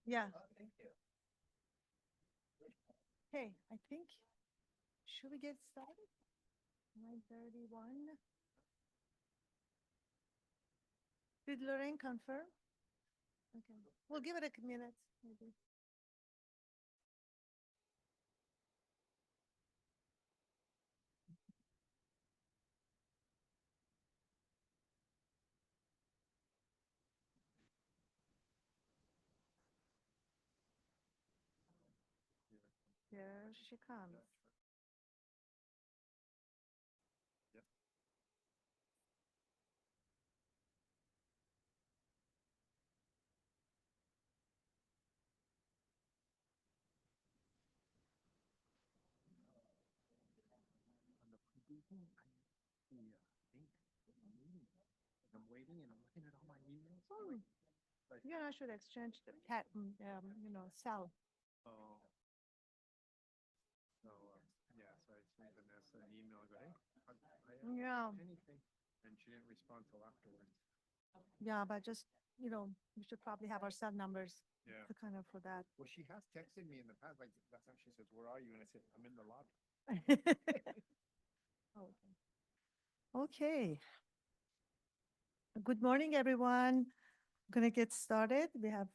Yeah. Hey, I think, should we get started? 9:31. Did Lorraine confirm? Okay, we'll give it a minute, maybe. Here she comes. I'm waiting and I'm looking at all my emails. You and I should exchange the cat, cell. Oh. So, yeah, so I sent Vanessa an email, go, hey, I haven't Yeah. got anything. And she didn't respond till afterwards. Yeah, but just, we should probably have our cell numbers Yeah. to kind of for that. Well, she has texted me in the past, like, last time she says, where are you? And I said, I'm in the lobby. Oh, okay. Good morning, everyone. I'm going to get started. We have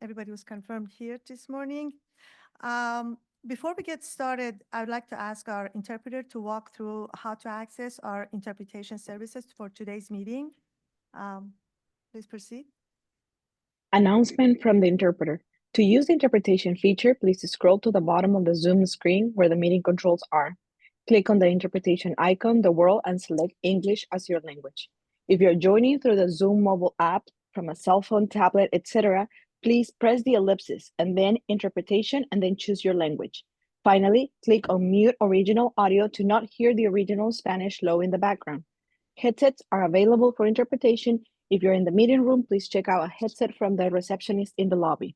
everybody who's confirmed here this morning. Before we get started, I would like to ask our interpreter to walk through how to access our interpretation services for today's meeting. Please proceed. Announcement from the interpreter. To use the interpretation feature, please scroll to the bottom of the Zoom screen where the meeting controls are. Click on the interpretation icon, the world, and select English as your language. If you're joining through the Zoom mobile app from a cell phone, tablet, etc., please press the ellipsis and then interpretation and then choose your language. Finally, click on mute original audio to not hear the original Spanish low in the background. Headsets are available for interpretation. If you're in the meeting room, please check out a headset from the receptionist in the lobby.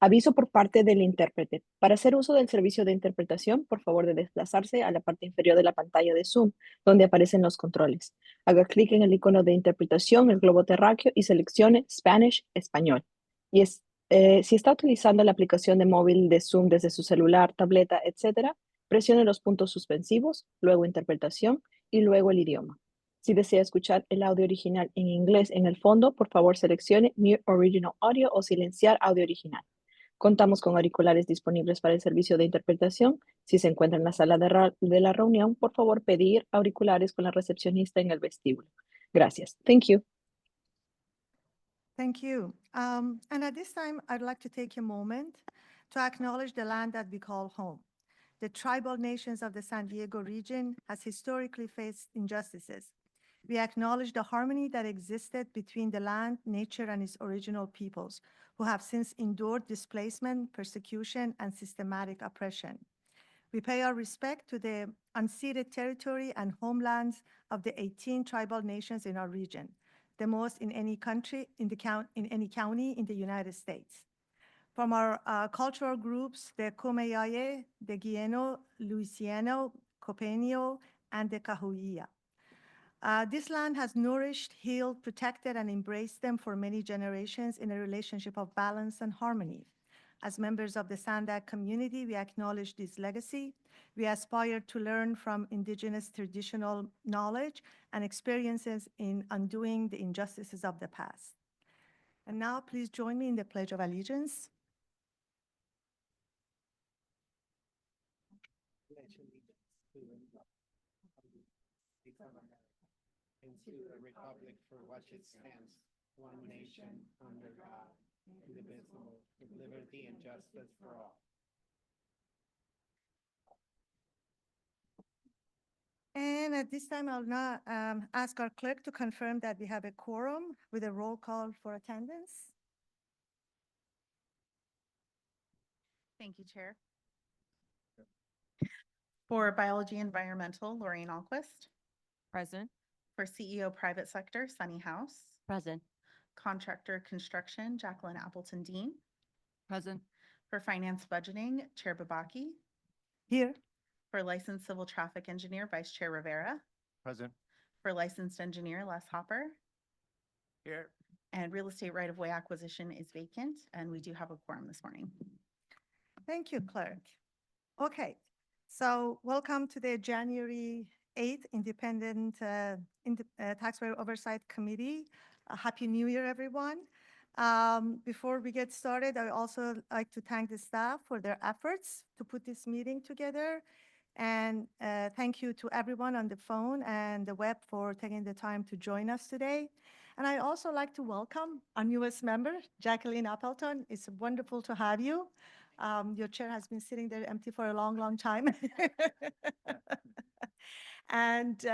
Aviso por parte del intérprete. Para hacer uso del servicio de interpretación, por favor de desplazarse a la parte inferior de la pantalla de Zoom, donde aparecen los controles. Haga clic en el icono de interpretación, el globo terráqueo, y seleccione Spanish, español. Y si está utilizando la aplicación de móvil de Zoom desde su celular, tableta, etc., presione los puntos suspensivos, luego interpretación y luego el idioma. Si desea escuchar el audio original en inglés en el fondo, por favor seleccione Mute Original Audio o silenciar audio original. Contamos con auriculares disponibles para el servicio de interpretación. Si se encuentra en la sala de la reunión, por favor pedir auriculares con la recepcionista en el vestíbulo. Gracias. Thank you. Thank you. And at this time, I'd like to take a moment to acknowledge the land that we call home. The tribal nations of the San Diego region has historically faced injustices. We acknowledge the harmony that existed between the land, nature, and its original peoples, who have since endured displacement, persecution, and systematic oppression. We pay our respect to the unceded territory and homelands of the 18 tribal nations in our region, the most in any country, in any county in the United States. From our cultural groups, the Kumeyaay, the Guieno, Louisiano, Copeño, and the Cahuilla. This land has nourished, healed, protected, and embraced them for many generations in a relationship of balance and harmony. As members of the SANDAG community, we acknowledge this legacy. We aspire to learn from indigenous traditional knowledge and experiences in undoing the injustices of the past. And now, please join me in the Pledge of Allegiance. And to the republic for which it stands, one nation, under God, indivisible, with liberty and justice for all. And at this time, I'll now ask our clerk to confirm that we have a quorum with a roll call for attendance. Thank you, Chair. For Biology Environmental, Lorraine Alquist. Present. For CEO Private Sector, Sunny House. Present. Contractor Construction, Jacqueline Appleton Dean. Present. For Finance Budgeting, Chair Babaki. Here. For Licensed Civil Traffic Engineer, Vice Chair Rivera. Present. For Licensed Engineer, Les Hopper. Here. And real estate right-of-way acquisition is vacant, and we do have a quorum this morning. Thank you, Clerk. Okay, so welcome to the January 8th Independent Taxpayer Oversight Committee. Happy New Year, everyone. Before we get started, I also like to thank the staff for their efforts to put this meeting together. And thank you to everyone on the phone and the web for taking the time to join us today. And I also like to welcome our newest member, Jacqueline Appleton. It's wonderful to have you. Your chair has been sitting there empty for a long, long time. And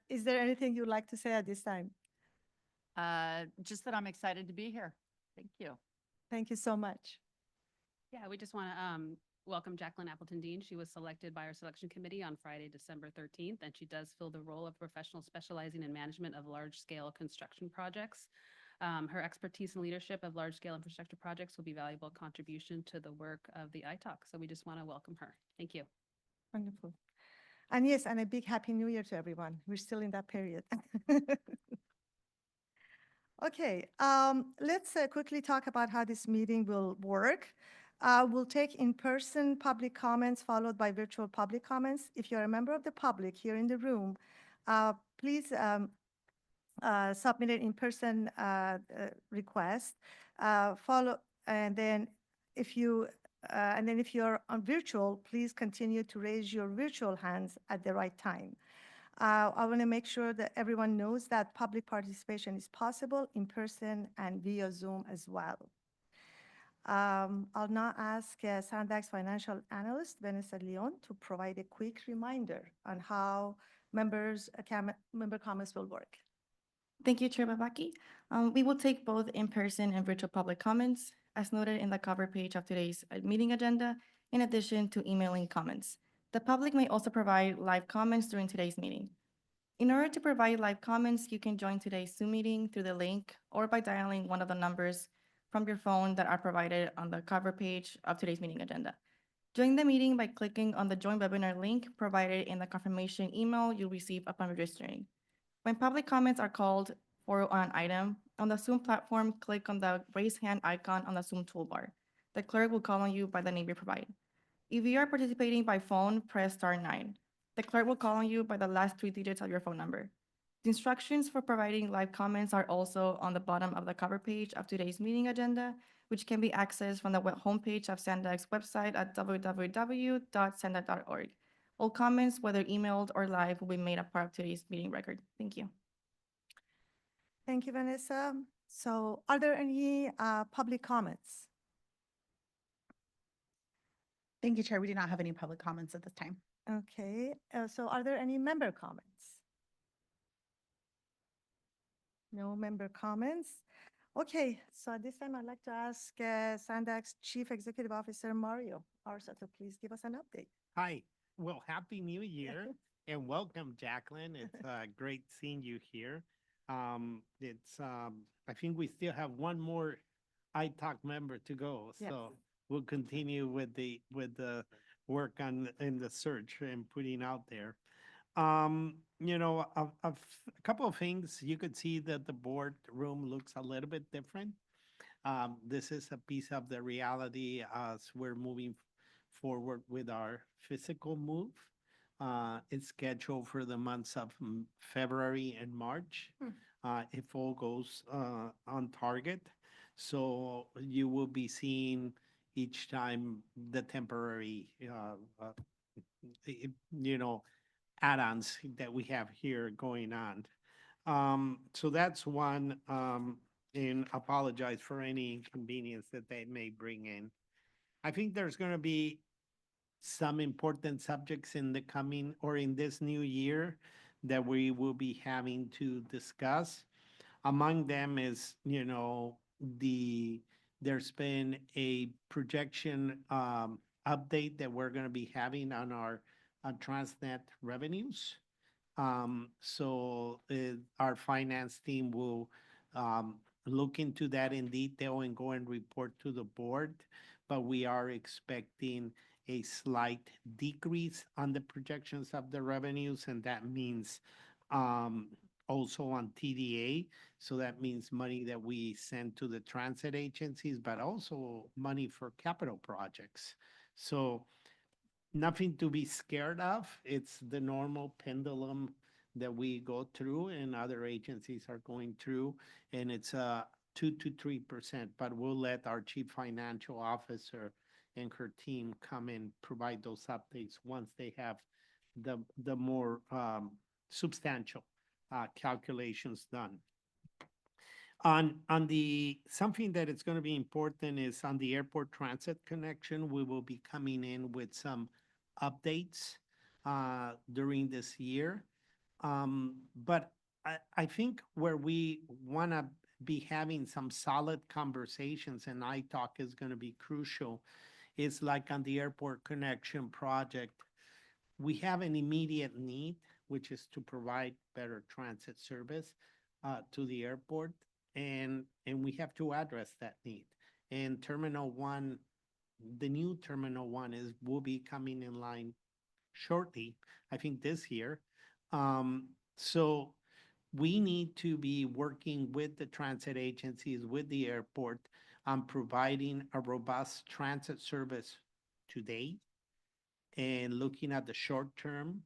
is there anything you'd like to say at this time? Just that I'm excited to be here. Thank you. Thank you so much. Yeah, we just want to welcome Jacqueline Appleton Dean. She was selected by our selection committee on Friday, December 13th, and she does fill the role of professional specializing in management of large-scale construction projects. Her expertise and leadership of large-scale infrastructure projects will be valuable contribution to the work of the ITALK. So we just want to welcome her. Thank you. Wonderful. And yes, and a big Happy New Year to everyone. We're still in that period. Okay, let's quickly talk about how this meeting will work. We'll take in-person public comments followed by virtual public comments. If you're a member of the public here in the room, please submit an in-person request. And then if you're on virtual, please continue to raise your virtual hands at the right time. I want to make sure that everyone knows that public participation is possible in person and via Zoom as well. I'll now ask SANDAG's financial analyst, Vanessa Leon, to provide a quick reminder on how member comments will work. Thank you, Chair Babaki. We will take both in-person and virtual public comments, as noted in the cover page of today's meeting agenda, in addition to emailing comments. The public may also provide live comments during today's meeting. In order to provide live comments, you can join today's Zoom meeting through the link or by dialing one of the numbers from your phone that are provided on the cover page of today's meeting agenda. Join the meeting by clicking on the Join Webinar link provided in the confirmation email you'll receive upon registering. When public comments are called for an item, on the Zoom platform, click on the raise hand icon on the Zoom toolbar. The clerk will call on you by the name you provide. If you are participating by phone, press *9. The clerk will call on you by the last 3 digits of your phone number. The instructions for providing live comments are also on the bottom of the cover page of today's meeting agenda, which can be accessed from the homepage of SANDAG's website at www.sandag.org. All comments, whether emailed or live, will be made a part of today's meeting record. Thank you. Thank you, Vanessa. So are there any public comments? Thank you, Chair. We do not have any public comments at this time. Okay, so are there any member comments? No member comments. Okay, so at this time, I'd like to ask SANDAG's Chief Executive Officer, Mario Arza, to please give us an update. Hi, well, Happy New Year and welcome, Jacqueline. It's great seeing you here. I think we still have one more ITALK member to go, Yes. so we'll continue with the work in the search and putting out there. You know, a couple of things. You could see that the board room looks a little bit different. This is a piece of the reality as we're moving forward with our physical move. It's scheduled for the months of February and March. If all goes on target. So you will be seeing each time the temporary, add-ons that we have here going on. So that's one, and apologize for any inconvenience that they may bring in. I think there's going to be some important subjects in the coming or in this new year that we will be having to discuss. Among them is, there's been a projection update that we're going to be having on our TransNet revenues. So our finance team will look into that in detail and go and report to the board. But we are expecting a slight decrease on the projections of the revenues, and that means also on TDA. So that means money that we send to the transit agencies, but also money for capital projects. So nothing to be scared of. It's the normal pendulum that we go through and other agencies are going through. And it's 2 to 3%, but we'll let our chief financial officer and her team come and provide those updates once they have the more substantial calculations done. On the, something that is going to be important is on the airport transit connection, we will be coming in with some updates during this year. But I think where we want to be having some solid conversations, and iTalk is going to be crucial, is like on the airport connection project, we have an immediate need, which is to provide better transit service to the airport, and we have to address that need. And Terminal 1, the new Terminal 1 will be coming in line shortly, I think this year. So we need to be working with the transit agencies, with the airport, on providing a robust transit service today and looking at the short term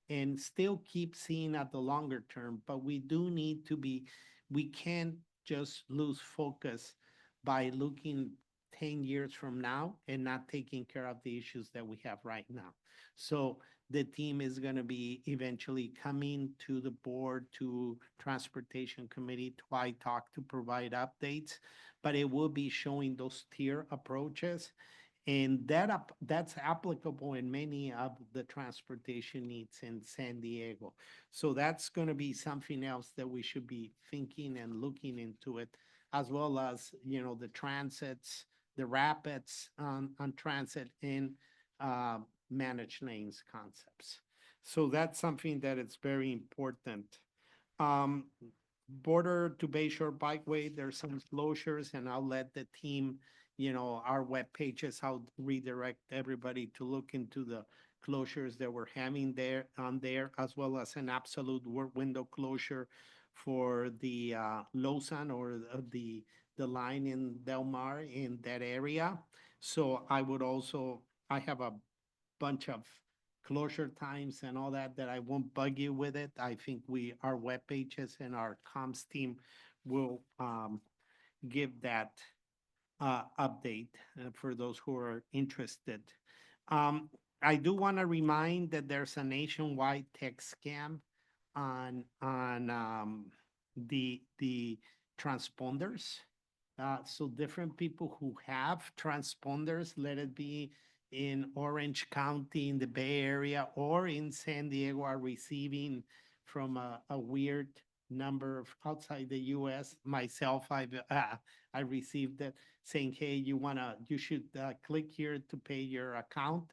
and still keep seeing at the longer term. But we do need to be, we can't just lose focus by looking 10 years from now and not taking care of the issues that we have right now. So the team is going to be eventually coming to the board, to Transportation Committee, to iTalk to provide updates, but it will be showing those tier approaches. And that's applicable in many of the transportation needs in San Diego. So that's going to be something else that we should be thinking and looking into it, as well as, you know, the transits, the rapids on transit and managed lanes concepts. So that's something that is very important. Border to Bayshore Bikeway, there's some closures, and I'll let the team, you know, our web pages, I'll redirect everybody to look into the closures that we're having there, as well as an absolute work window closure for the Lausanne or the line in Del Mar in that area. So I would also, I have a bunch of closure times and all that I won't bug you with it. I think our web pages and our comms team will give that update for those who are interested. I do want to remind that there's a nationwide text scam on the transponders. So different people who have transponders, let it be in Orange County, in the Bay Area, or in San Diego, are receiving from a weird number of outside the U.S. Myself, I received that saying, hey, you should click here to pay your account.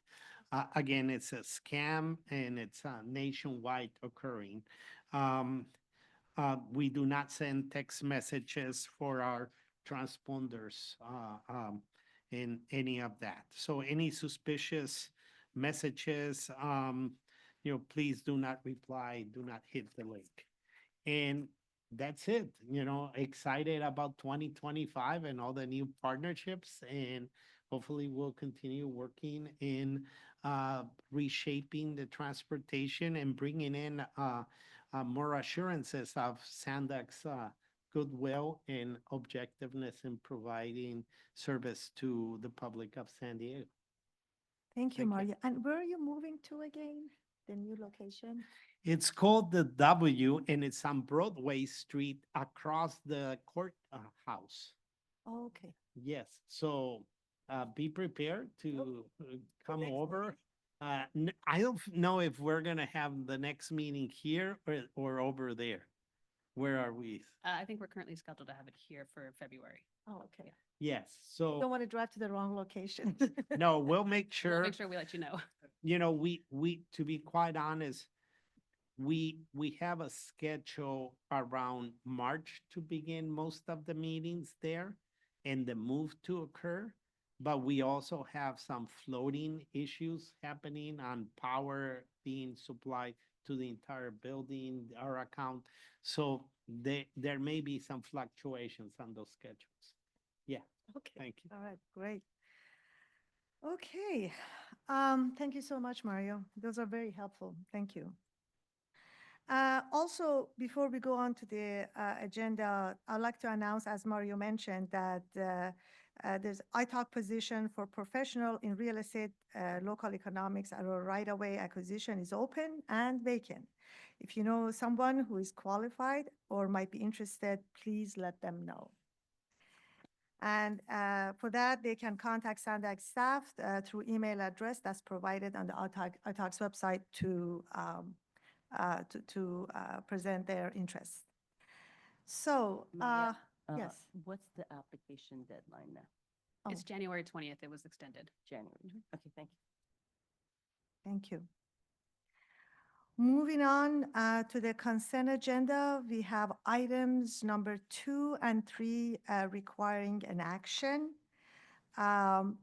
Again, it's a scam and it's nationwide occurring. We do not send text messages for our transponders in any of that. So any suspicious messages, you know, please do not reply, do not hit the link. And that's it, you know, excited about 2025 and all the new partnerships, and hopefully we'll continue working in reshaping the transportation and bringing in more assurances of SANDAG's goodwill and objectiveness in providing service to the public of San Diego. Thank you, Thank you. Mario. And where are you moving to again? The new location? It's called the W, and it's on Broadway Street across the courthouse. Oh, okay. Yes, so be prepared to come next over. I don't know if we're gonna have the next meeting here or over there. Where are we? I think we're currently scheduled to have it here for February. Oh, okay. Yes, Don't so, want to drive to the wrong location. no, we'll make We'll sure, make sure we let you know. you know, we, to be quite honest, we have a schedule around March to begin most of the meetings there and the move to occur. But we also have some floating issues happening on power being supplied to the entire building, our account. So there may be some fluctuations on those schedules. Yeah, Okay. thank you. All right, great. Okay, thank you so much, Mario. Those are very helpful. Thank you. Also, before we go on to the agenda, I'd like to announce, as Mario mentioned, that there's ITALK position for professional in real estate, local economics, or right-of-way acquisition is open and vacant. If you know someone who is qualified or might be interested, please let them know. And for that, they can contact SANDAG staff through email address that's provided on the ITALK's website to present their interest. So, Maya, yes. What's the application deadline now? Oh. It's January 20th. It was extended. January. Okay, thank you. Thank you. Moving on to the consent agenda, we have items number 2 and 3 requiring an action. Are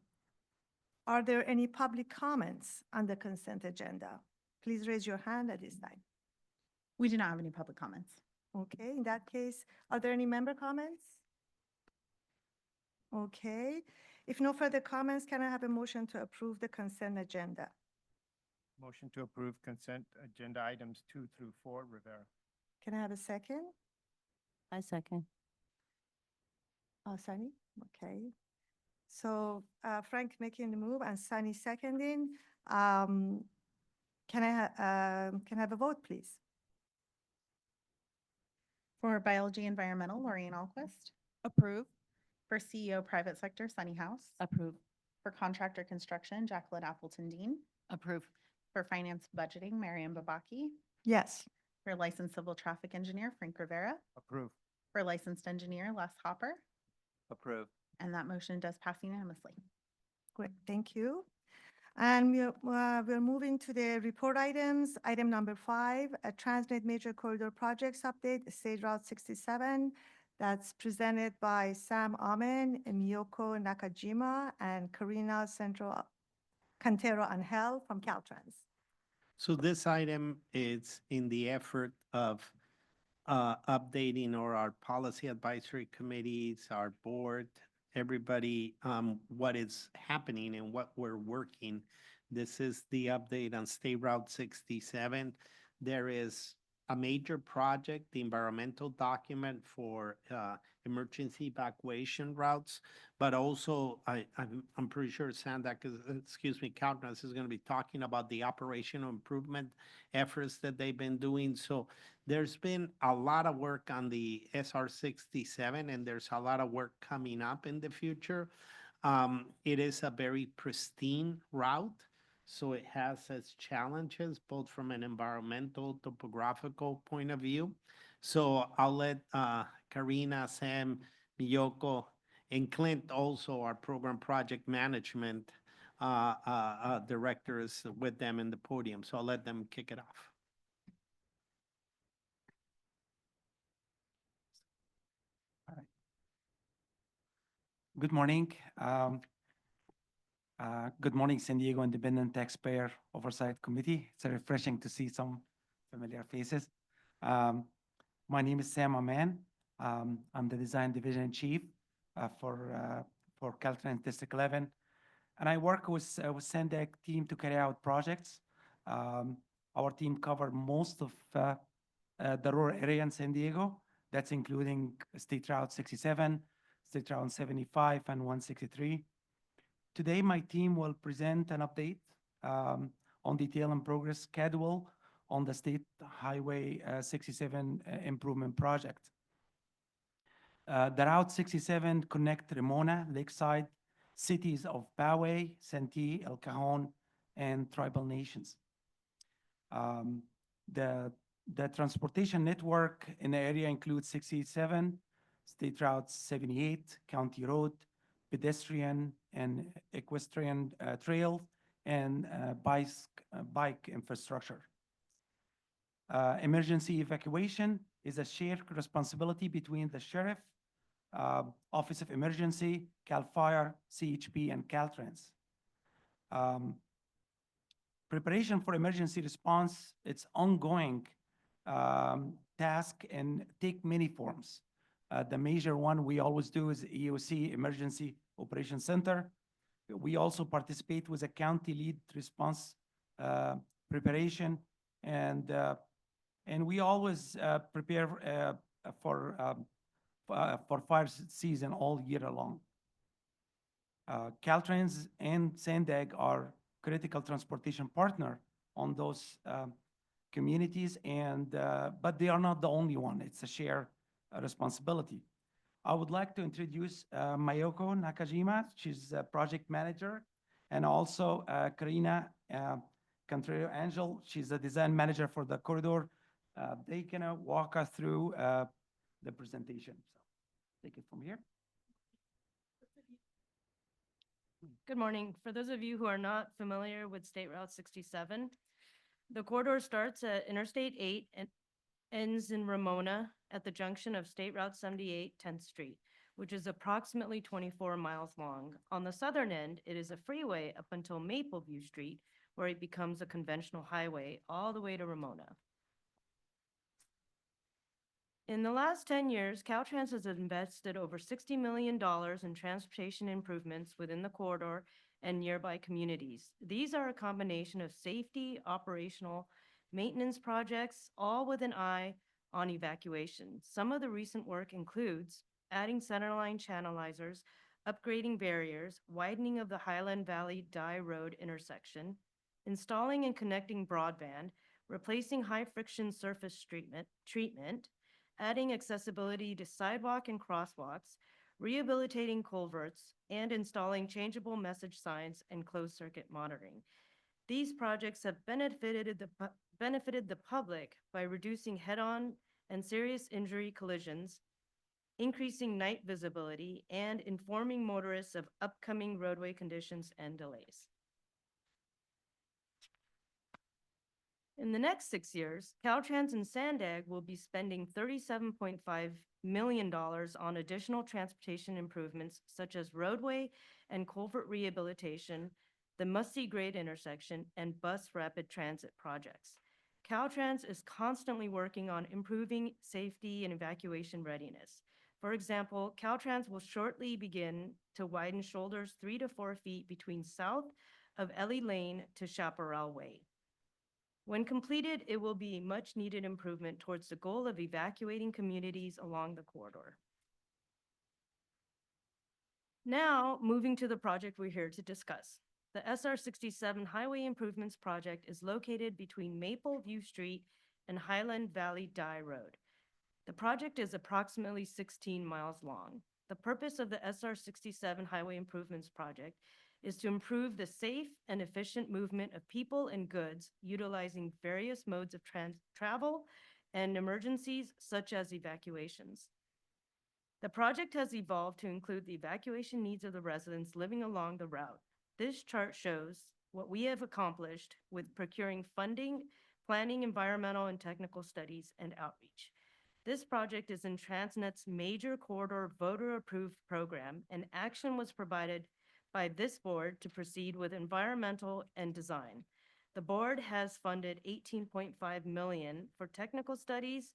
there any public comments on the consent agenda? Please raise your hand at this time. We do not have any public comments. Okay, in that case, are there any member comments? Okay, if no further comments, can I have a motion to approve the consent agenda? Motion to approve consent agenda items 2 through 4, Rivera. Can I have a second? I second. Sunny, okay. So Frank making the move and Sunny seconding. Can I have a vote, please? For biology environmental, Lorian Alquist. Approve. For CEO private sector, Sunny House. Approve. For contractor construction, Jacqueline Appleton Dean. Approve. For finance budgeting, Mariam Babaki. Yes. For licensed civil traffic engineer, Frank Rivera. Approve. For licensed engineer, Les Hopper. Approve. And that motion does pass unanimously. Great, thank you. And we're moving to the report items. Item number 5, a TransNet Major Corridor Projects Update, State Route 67. That's presented by Sam Amen, Miyoko Nakajima, and Karina Cantero Angel from Caltrans. So this item is in the effort of updating our policy advisory committees, our board, everybody, what is happening and what we're working. This is the update on State Route 67. There is a major project, the environmental document for emergency evacuation routes, but also I'm pretty sure SANDAG Caltrans is going to be talking about the operational improvement efforts that they've been doing. So there's been a lot of work on the SR 67, and there's a lot of work coming up in the future. It is a very pristine route, so it has its challenges, both from an environmental, topographical point of view. So I'll let Karina, Sam, Miyoko, and Clint, also our program project management director, is with them in the podium. So I'll let them kick it off. Good morning. Good morning, San Diego Independent Taxpayer Oversight Committee. It's refreshing to see some familiar faces. My name is Sam Aman. I'm the Design Division Chief for Caltrans District 11. And I work with SANDAG team to carry out projects. Our team covers most of the rural area in San Diego. That's including State Route 67, State Route 75, and 163. Today, my team will present an update on detail and progress schedule on the State Highway 67 improvement project. The Route 67 connect Ramona, Lakeside, cities of Poway, Santee, El Cajon, and tribal nations. The transportation network in the area includes 67, State Route 78, County Road, pedestrian and equestrian trail, and bike infrastructure. Emergency evacuation is a shared responsibility between the Sheriff, Office of Emergency, CAL FIRE, CHP, and Caltrans. preparation for emergency response, it's ongoing task and take many forms. The major one we always do is EOC, Emergency Operations Center. We also participate with a county lead response preparation, and we always prepare for fire season all year long. Caltrans and SANDAG are critical transportation partner on those communities, and but they are not the only one. It's a shared responsibility. I would like to introduce Mayoko Nakajima. She's a project manager, and also Karina Contreras Angel. She's a design manager for the corridor. They can walk us through the presentation. So take it from here. Good morning. For those of you who are not familiar with State Route 67, the corridor starts at Interstate 8 and ends in Ramona at the junction of State Route 78, 10th Street, which is approximately 24 miles long. On the southern end, it is a freeway up until Mapleview Street, where it becomes a conventional highway all the way to Ramona. In the last 10 years, Caltrans has invested over $60 million in transportation improvements within the corridor and nearby communities. These are a combination of safety, operational, maintenance projects, all with an eye on evacuation. Some of the recent work includes adding centerline channelizers, upgrading barriers, widening of the Highland Valley Dye Road intersection, installing and connecting broadband, replacing high-friction surface treatment, adding accessibility to sidewalk and crosswalks, rehabilitating culverts, and installing changeable message signs and closed-circuit monitoring. These projects have benefited the public by reducing head-on and serious injury collisions, increasing night visibility, and informing motorists of upcoming roadway conditions and delays. In the next 6 years, Caltrans and SANDAG will be spending $37.5 million on additional transportation improvements such as roadway and culvert rehabilitation, the must-see grade intersection, and bus rapid transit projects. Caltrans is constantly working on improving safety and evacuation readiness. For example, Caltrans will shortly begin to widen shoulders 3 to 4 feet between south of Ellie Lane to Chaparral Way. When completed, it will be a much-needed improvement towards the goal of evacuating communities along the corridor. Now, moving to the project we're here to discuss. The SR 67 Highway Improvements Project is located between Mapleview Street and Highland Valley Dye Road. The project is approximately 16 miles long. The purpose of the SR 67 Highway Improvements Project is to improve the safe and efficient movement of people and goods utilizing various modes of travel and emergencies such as evacuations. The project has evolved to include the evacuation needs of the residents living along the route. This chart shows what we have accomplished with procuring funding, planning environmental and technical studies, and outreach. This project is in TransNet's major corridor voter-approved program, and action was provided by this board to proceed with environmental and design. The board has funded $18.5 million for technical studies,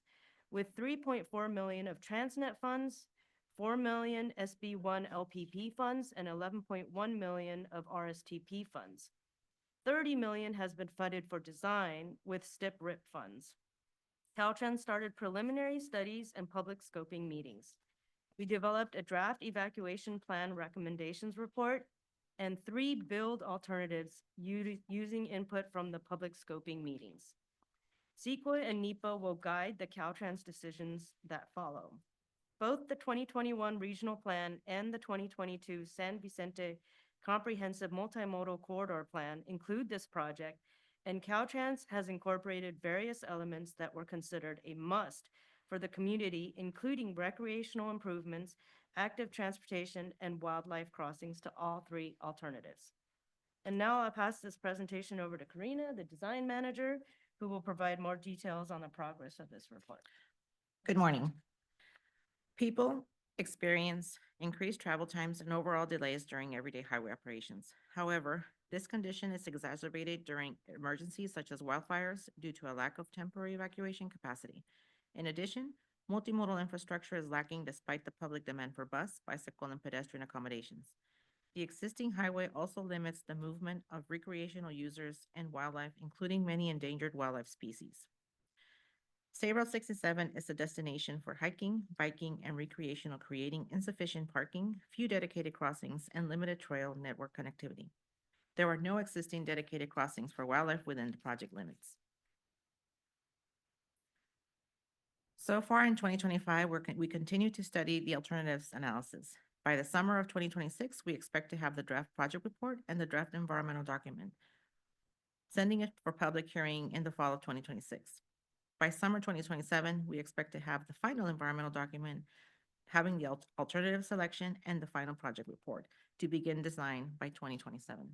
with $3.4 million of TransNet funds, $4 million SB1 LPP funds, and $11.1 million of RSTP funds. $30 million has been funded for design with STIP-RIP funds. Caltrans started preliminary studies and public scoping meetings. We developed a draft evacuation plan recommendations report and 3 build alternatives using input from the public scoping meetings. CEQA and NEPA will guide the Caltrans decisions that follow. Both the 2021 regional plan and the 2022 San Vicente Comprehensive Multimodal Corridor Plan include this project, and Caltrans has incorporated various elements that were considered a must for the community, including recreational improvements, active transportation, and wildlife crossings to all 3 alternatives. And now I'll pass this presentation over to Karina, the design manager, who will provide more details on the progress of this report. Good morning. People experience increased travel times and overall delays during everyday highway operations. However, This condition is exacerbated during emergencies such as wildfires due to a lack of temporary evacuation capacity. In addition, multimodal infrastructure is lacking despite the public demand for bus, bicycle, and pedestrian accommodations. The existing highway also limits the movement of recreational users and wildlife, including many endangered wildlife species. State Route 67 is a destination for hiking, biking, and recreational, creating insufficient parking, few dedicated crossings, and limited trail network connectivity. There are no existing dedicated crossings for wildlife within the project limits. So far in 2025, we continue to study the alternatives analysis. By the summer of 2026, we expect to have the draft project report and the draft environmental document, sending it for public hearing in the fall of 2026. By summer 2027, we expect to have the final environmental document, having the alternative selection and the final project report to begin design by 2027.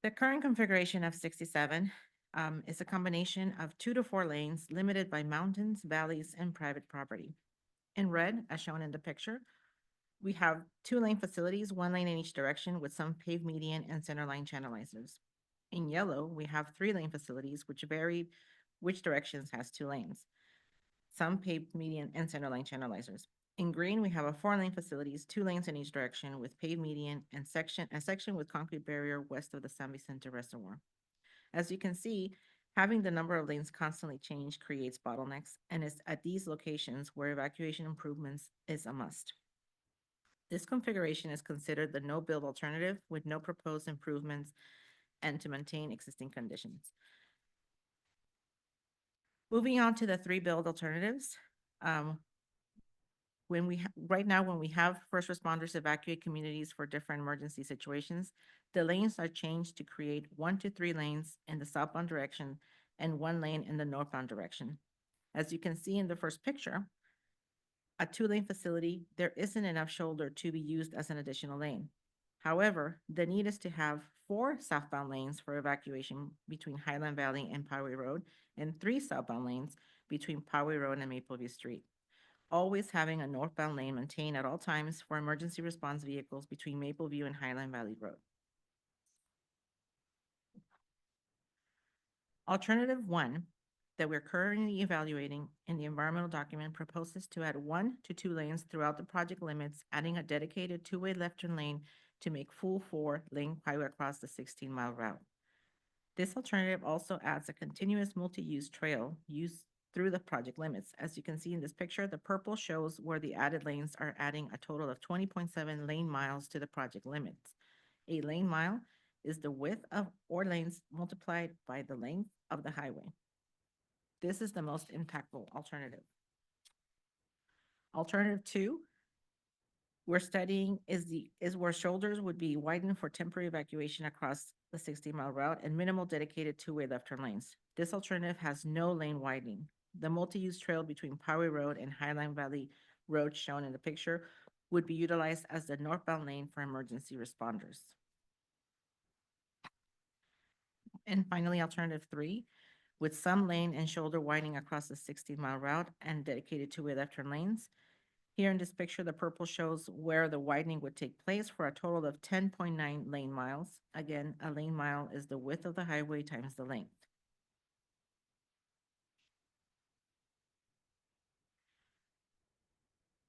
The current configuration of 67 is a combination of 2 to 4 lanes limited by mountains, valleys, and private property. In red, as shown in the picture, we have 2-lane facilities, 1 lane in each direction with some paved median and centerline channelizers. In yellow, we have 3-lane facilities which vary which directions has 2 lanes, some paved median and centerline channelizers. In green, we have a 4-lane facilities, 2 lanes in each direction with paved median and a section with concrete barrier west of the San Vicente Reservoir. As you can see, having the number of lanes constantly change creates bottlenecks, and it's at these locations where evacuation improvements is a must. This configuration is considered the no-build alternative with no proposed improvements and to maintain existing conditions. Moving on to the 3 build alternatives. Right now, when we have first responders evacuate communities for different emergency situations, the lanes are changed to create 1 to 3 lanes in the southbound direction and 1 lane in the northbound direction. As you can see in the first picture, a 2-lane facility, there isn't enough shoulder to be used as an additional lane. However, the need is to have 4 southbound lanes for evacuation between Highland Valley and Poway Road and 3 southbound lanes between Poway Road and Mapleview Street, always having a northbound lane maintained at all times for emergency response vehicles between Mapleview and Highland Valley Road. Alternative 1 that we're currently evaluating in the environmental document proposes to add 1 to 2 lanes throughout the project limits, adding a dedicated 2-way left turn lane to make full 4-lane highway across the 16-mile route. This alternative also adds a continuous multi-use trail used through the project limits. As you can see in this picture, the purple shows where the added lanes are adding a total of 20.7 lane miles to the project limits. A lane mile is the width of or lanes multiplied by the length of the highway. This is the most impactful alternative. Alternative 2 we're studying is where shoulders would be widened for temporary evacuation across the 60-mile route and minimal dedicated 2-way left turn lanes. This alternative has no lane widening. The multi-use trail between Poway Road and Highland Valley Road shown in the picture would be utilized as the northbound lane for emergency responders. And finally, alternative 3, with some lane and shoulder widening across the 60-mile route and dedicated 2-way left turn lanes. Here in this picture, the purple shows where the widening would take place for a total of 10.9 lane miles. Again, a lane mile is the width of the highway times the length.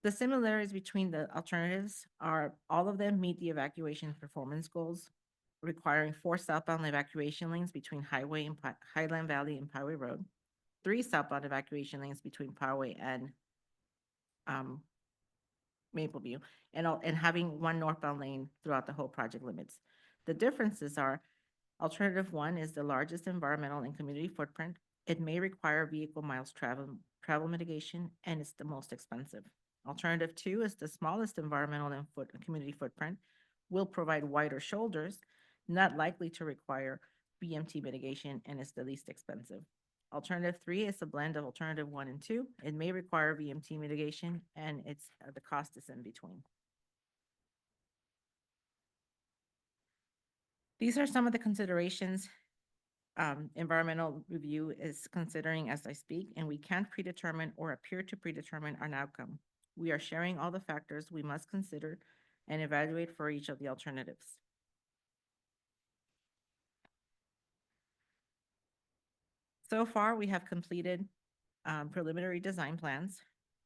The similarities between the alternatives are all of them meet the evacuation performance goals, requiring 4 southbound evacuation lanes between Highway and Highland Valley and Poway Road, 3 southbound evacuation lanes between Poway and Mapleview, and having 1 northbound lane throughout the whole project limits. The differences are alternative 1 is the largest environmental and community footprint. It may require vehicle miles travel mitigation, and it's the most expensive. Alternative 2 is the smallest environmental and community footprint, will provide wider shoulders, not likely to require BMT mitigation, and is the least expensive. Alternative 3 is a blend of alternative 1 and 2. It may require VMT mitigation, and the cost is in between. These are some of the considerations environmental review is considering as I speak, and we can't predetermine or appear to predetermine an outcome. We are sharing all the factors we must consider and evaluate for each of the alternatives. So far, we have completed preliminary design plans,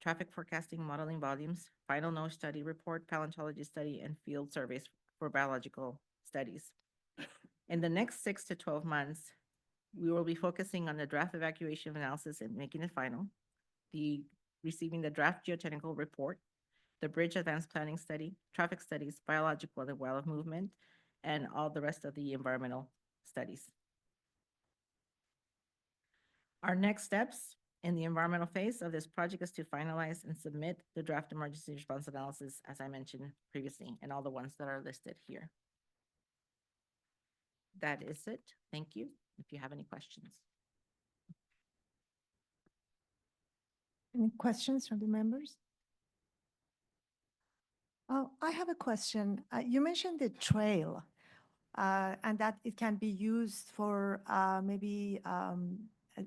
traffic forecasting modeling volumes, final node study report, paleontology study, and field surveys for biological studies. In the next 6 to 12 months, we will be focusing on the draft evacuation analysis and making it final, receiving the draft geotechnical report, the bridge advanced planning study, traffic studies, biological and wildlife movement, and all the rest of the environmental studies. Our next steps in the environmental phase of this project is to finalize and submit the draft emergency response analysis, as I mentioned previously, and all the ones that are listed here. That is it. Thank you. If you have any questions. Any questions from the members? Oh, I have a question. You mentioned the trail, and that it can be used for maybe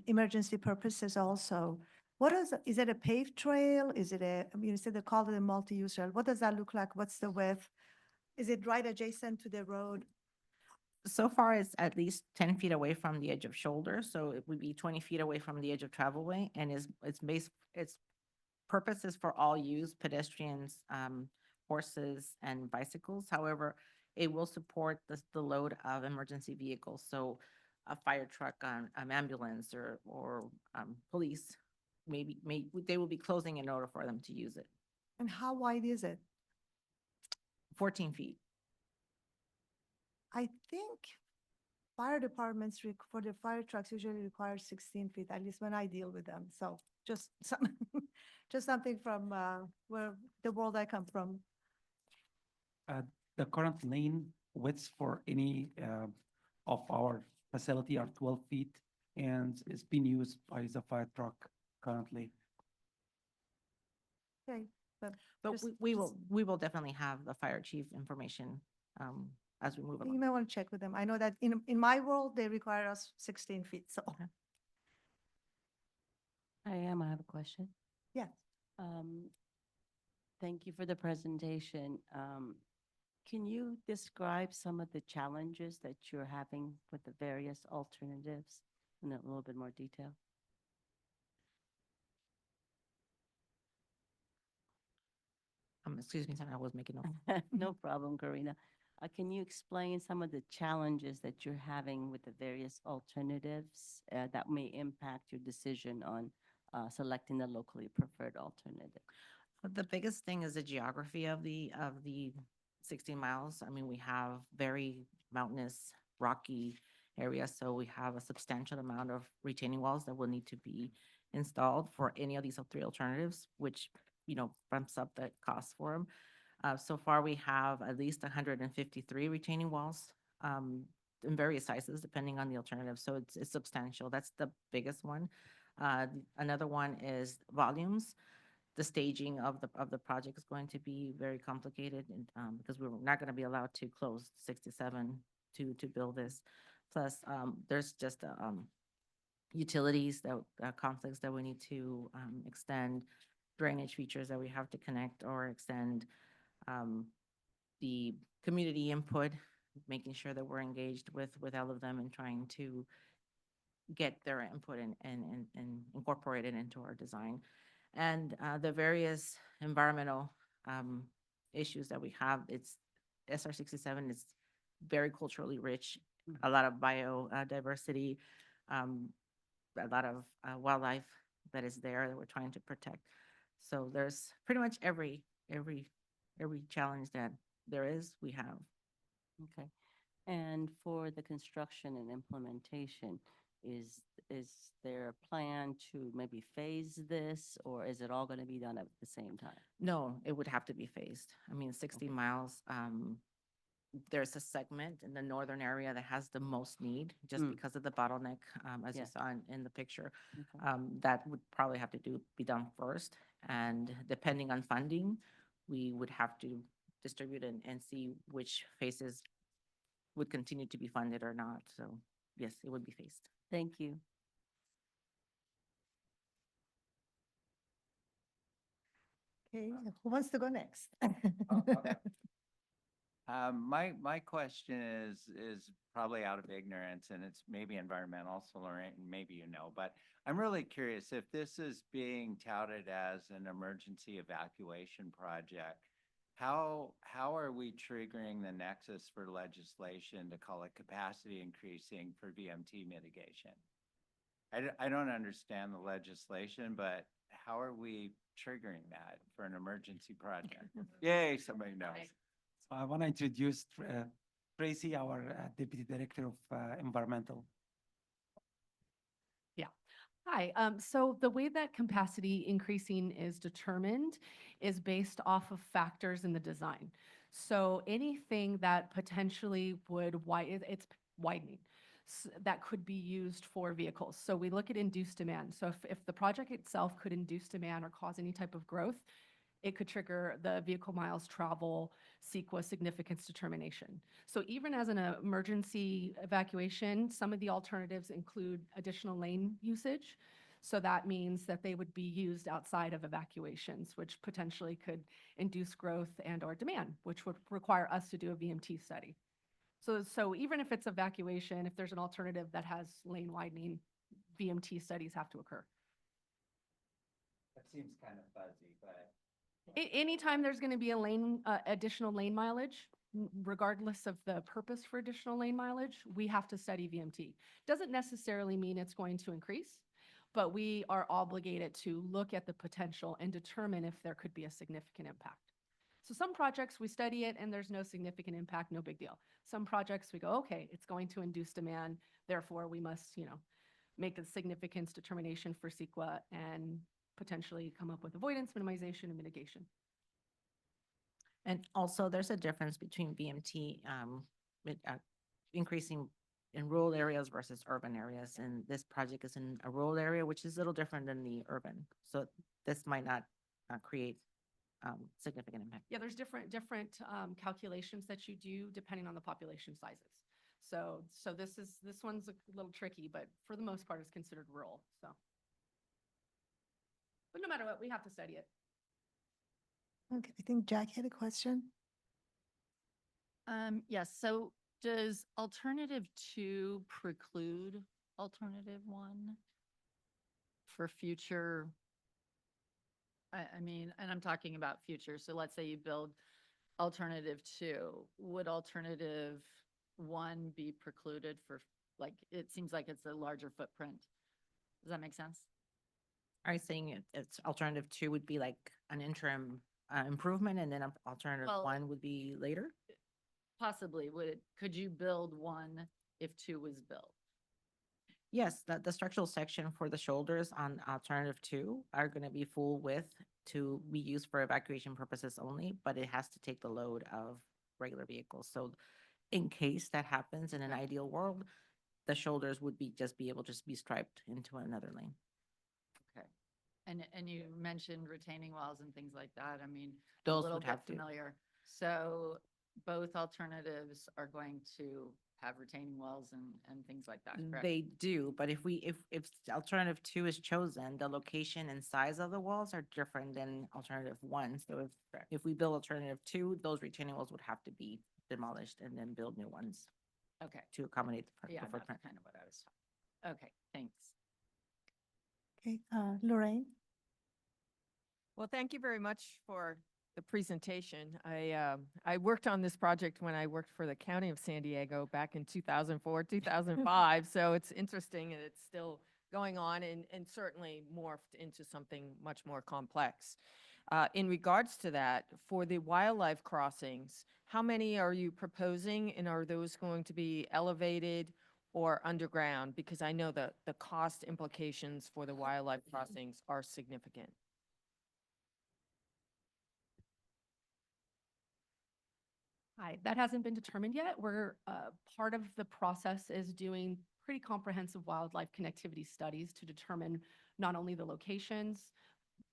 emergency purposes also. What is it a paved trail? Is it you said they call it a multi-use trail. What does that look like? What's the width? Is it right adjacent to the road? So far, it's at least 10 feet away from the edge of shoulder, so it would be 20 feet away from the edge of travelway, and its purpose is for all use, pedestrians, horses, and bicycles. However, it will support the load of emergency vehicles, so a fire truck, an ambulance, or police, they will be closing in order for them to use it. And how wide is it? 14 feet. I think fire departments for the fire trucks usually require 16 feet, at least when I deal with them. So just just something from where the world I come from. The current lane widths for any of our facility are 12 feet, and it's being used by the fire truck currently. Okay, But just- we will definitely have the fire chief information as we move you along. may want to check with them. I know that in my world, they require us 16 feet, so. Okay. I have a question. Yes. Thank you for the presentation. Can you describe some of the challenges that you're having with the various alternatives in a little bit more detail? Excuse me, sorry, I was making notes. No problem, Karina. Can you explain some of the challenges that you're having with the various alternatives that may impact your decision on selecting the locally preferred alternative? The biggest thing is the geography of the 16 miles. I mean, we have very mountainous, rocky areas, so we have a substantial amount of retaining walls that will need to be installed for any of these three alternatives, which, bumps up the cost for them. So far, we have at least 153 retaining walls in various sizes, depending on the alternative. So it's substantial. That's the biggest one. Another one is volumes. The staging of the project is going to be very complicated because we're not going to be allowed to close 67 to build this. Plus, there's just utilities conflicts that we need to extend, drainage features that we have to connect or extend, the community input, making sure that we're engaged with all of them and trying to get their input and incorporate it into our design. And the various environmental issues that we have, SR 67 is very culturally rich, a lot of biodiversity, a lot of wildlife that is there that we're trying to protect. So there's pretty much every challenge that there is, we have. Okay. And for the construction and implementation, is there a plan to maybe phase this, or is it all going to be done at the same time? No, it would have to be phased. I mean, 60 miles, there's a segment in the northern area that has the most need just because of the bottleneck, as you saw in the picture. Okay. That would probably have to be done first. And depending on funding, we would have to distribute and see which phases would continue to be funded or not. So yes, it would be phased. Thank you. Okay, who wants to go next? My question is probably out of ignorance, and it's maybe environmental, so Lorraine, maybe you know, but I'm really curious if this is being touted as an emergency evacuation project, how are we triggering the nexus for legislation to call it capacity increasing for VMT mitigation? I don't understand the legislation, but how are we triggering that for an emergency project? Yay, somebody knows. So I want to introduce Tracy, our Deputy Director of Environmental. Hi, so the way that capacity increasing is determined is based off of factors in the design. So anything that potentially would it's widening, that could be used for vehicles. So we look at induced demand. So if the project itself could induce demand or cause any type of growth, it could trigger the vehicle miles travel CEQA significance determination. So even as an emergency evacuation, some of the alternatives include additional lane usage. So that means that they would be used outside of evacuations, which potentially could induce growth and or demand, which would require us to do a VMT study. So even if it's evacuation, if there's an alternative that has lane widening, VMT studies have to occur. That seems kind of fuzzy, but. Anytime there's going to be a additional lane mileage, regardless of the purpose for additional lane mileage, we have to study VMT. Doesn't necessarily mean it's going to increase, but we are obligated to look at the potential and determine if there could be a significant impact. So some projects we study it and there's no significant impact, no big deal. Some projects we go, okay, it's going to induce demand, therefore we must, make a significance determination for CEQA and potentially come up with avoidance, minimization, and mitigation. And also, there's a difference between VMT increasing in rural areas versus urban areas. And this project is in a rural area, which is a little different than the urban. So this might not create significant impact. Yeah, there's different calculations that you do depending on the population sizes. So this one's a little tricky, but for the most part, it's considered rural. So. But no matter what, we have to study it. Okay, I think Jack had a question. Yes, so does alternative 2 preclude alternative 1 for future? I mean, and I'm talking about future. So let's say you build alternative 2, would alternative 1 be precluded for, like, it seems like it's a larger footprint. Does that make sense? Are you saying it's alternative 2 would be like an interim improvement and then alternative 1 would be later? Possibly. Could you build 1 if 2 was built? Yes, the structural section for the shoulders on alternative 2 are going to be full width to be used for evacuation purposes only, but it has to take the load of regular vehicles. So in case that happens in an ideal world, the shoulders would just be able to be striped into another lane. Okay. And you mentioned retaining walls and things like that. I mean, Those a little would bit have to. familiar. So both alternatives are going to have retaining walls and things like that, correct? They do, but if alternative 2 is chosen, the location and size of the walls are different than alternative 1. So if we build alternative 2, those retaining walls would have to be demolished and then build new ones. Okay. To accommodate the Yeah, that's footprint. kind of what I was talking. Okay, thanks. Okay, Lorraine. Well, thank you very much for the presentation. I worked on this project when I worked for the County of San Diego back in 2004, 2005. So it's interesting and it's still going on and certainly morphed into something much more complex. In regards to that, for the wildlife crossings, how many are you proposing and are those going to be elevated or underground? Because I know that the cost implications for the wildlife crossings are significant. Hi, that hasn't been determined yet. We're part of the process is doing pretty comprehensive wildlife connectivity studies to determine not only the locations,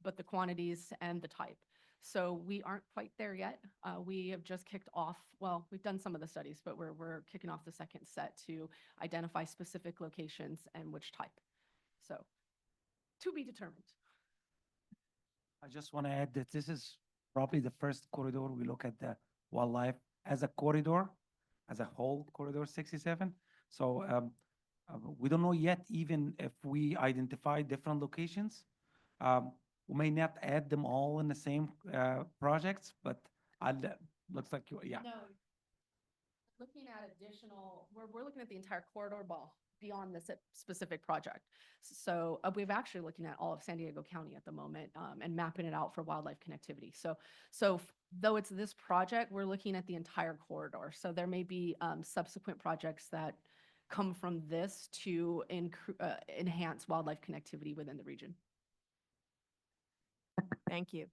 but the quantities and the type. So we aren't quite there yet. We have just kicked off, well, we've done some of the studies, but we're kicking off the second set to identify specific locations and which type. So to be determined. I just want to add that this is probably the first corridor we look at the wildlife as a corridor, as a whole corridor 67. So we don't know yet, even if we identify different locations. We may not add them all in the same projects, but looks like you, yeah. No, looking at additional, we're looking at the entire corridor ball beyond this specific project. So we've actually looking at all of San Diego County at the moment and mapping it out for wildlife connectivity. So though it's this project, we're looking at the entire corridor. So there may be subsequent projects that come from this to enhance wildlife connectivity within the region. Thank you.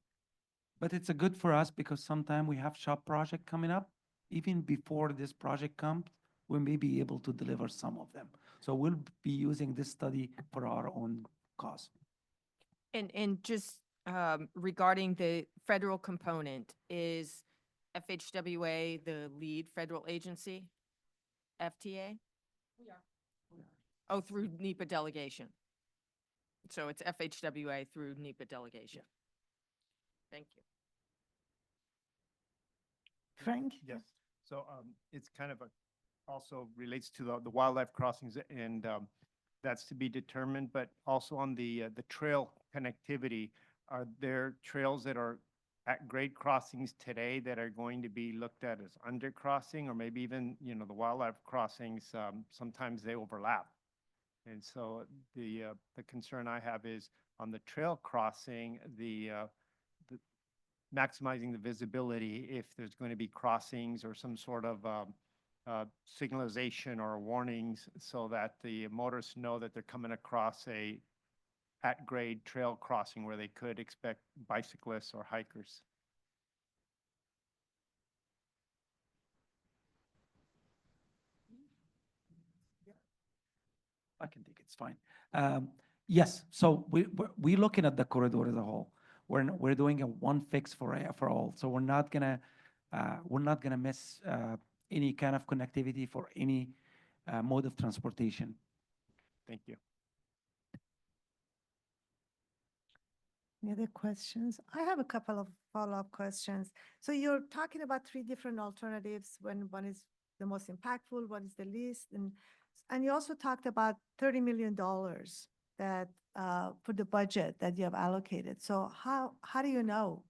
But it's a good for us because sometime we have shop project coming up. Even before this project comes, we may be able to deliver some of them. So we'll be using this study for our own cause. And just regarding the federal component, is FHWA the lead federal agency? FTA? We are. Oh, through NEPA delegation. So it's FHWA through NEPA delegation. Thank you. Frank? Yes. So it's kind of also relates to the wildlife crossings, and that's to be determined, but also on the trail connectivity, are there trails that are at grade crossings today that are going to be looked at as undercrossing, or maybe even, you know, the wildlife crossings, sometimes they overlap. And so the concern I have is on the trail crossing, the maximizing the visibility if there's going to be crossings or some sort of signalization or warnings so that the motorists know that they're coming across a at-grade trail crossing where they could expect bicyclists or hikers. I can take it, it's fine. Yes, so we're looking at the corridor as a whole. We're doing a one fix for all. So we're not gonna miss any kind of connectivity for any mode of transportation. Thank you. Any other questions? I have a couple of follow-up questions. So you're talking about three different alternatives, when one is the most impactful, one is the least, and you also talked about $30 million that for the budget that you have allocated. So how do you know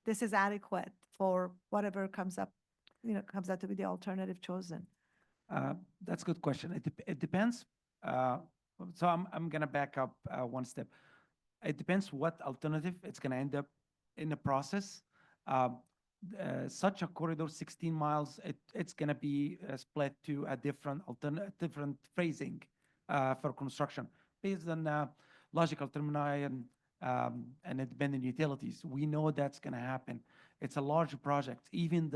this is adequate for whatever comes up, comes out to be the alternative chosen? That's a good question. It depends. So I'm gonna back up one step. It depends what alternative it's gonna end up in the process. Such a corridor, 16 miles, it's gonna be split to a different phrasing for construction based on logical termini and independent utilities. We know that's gonna happen. It's a large project. Even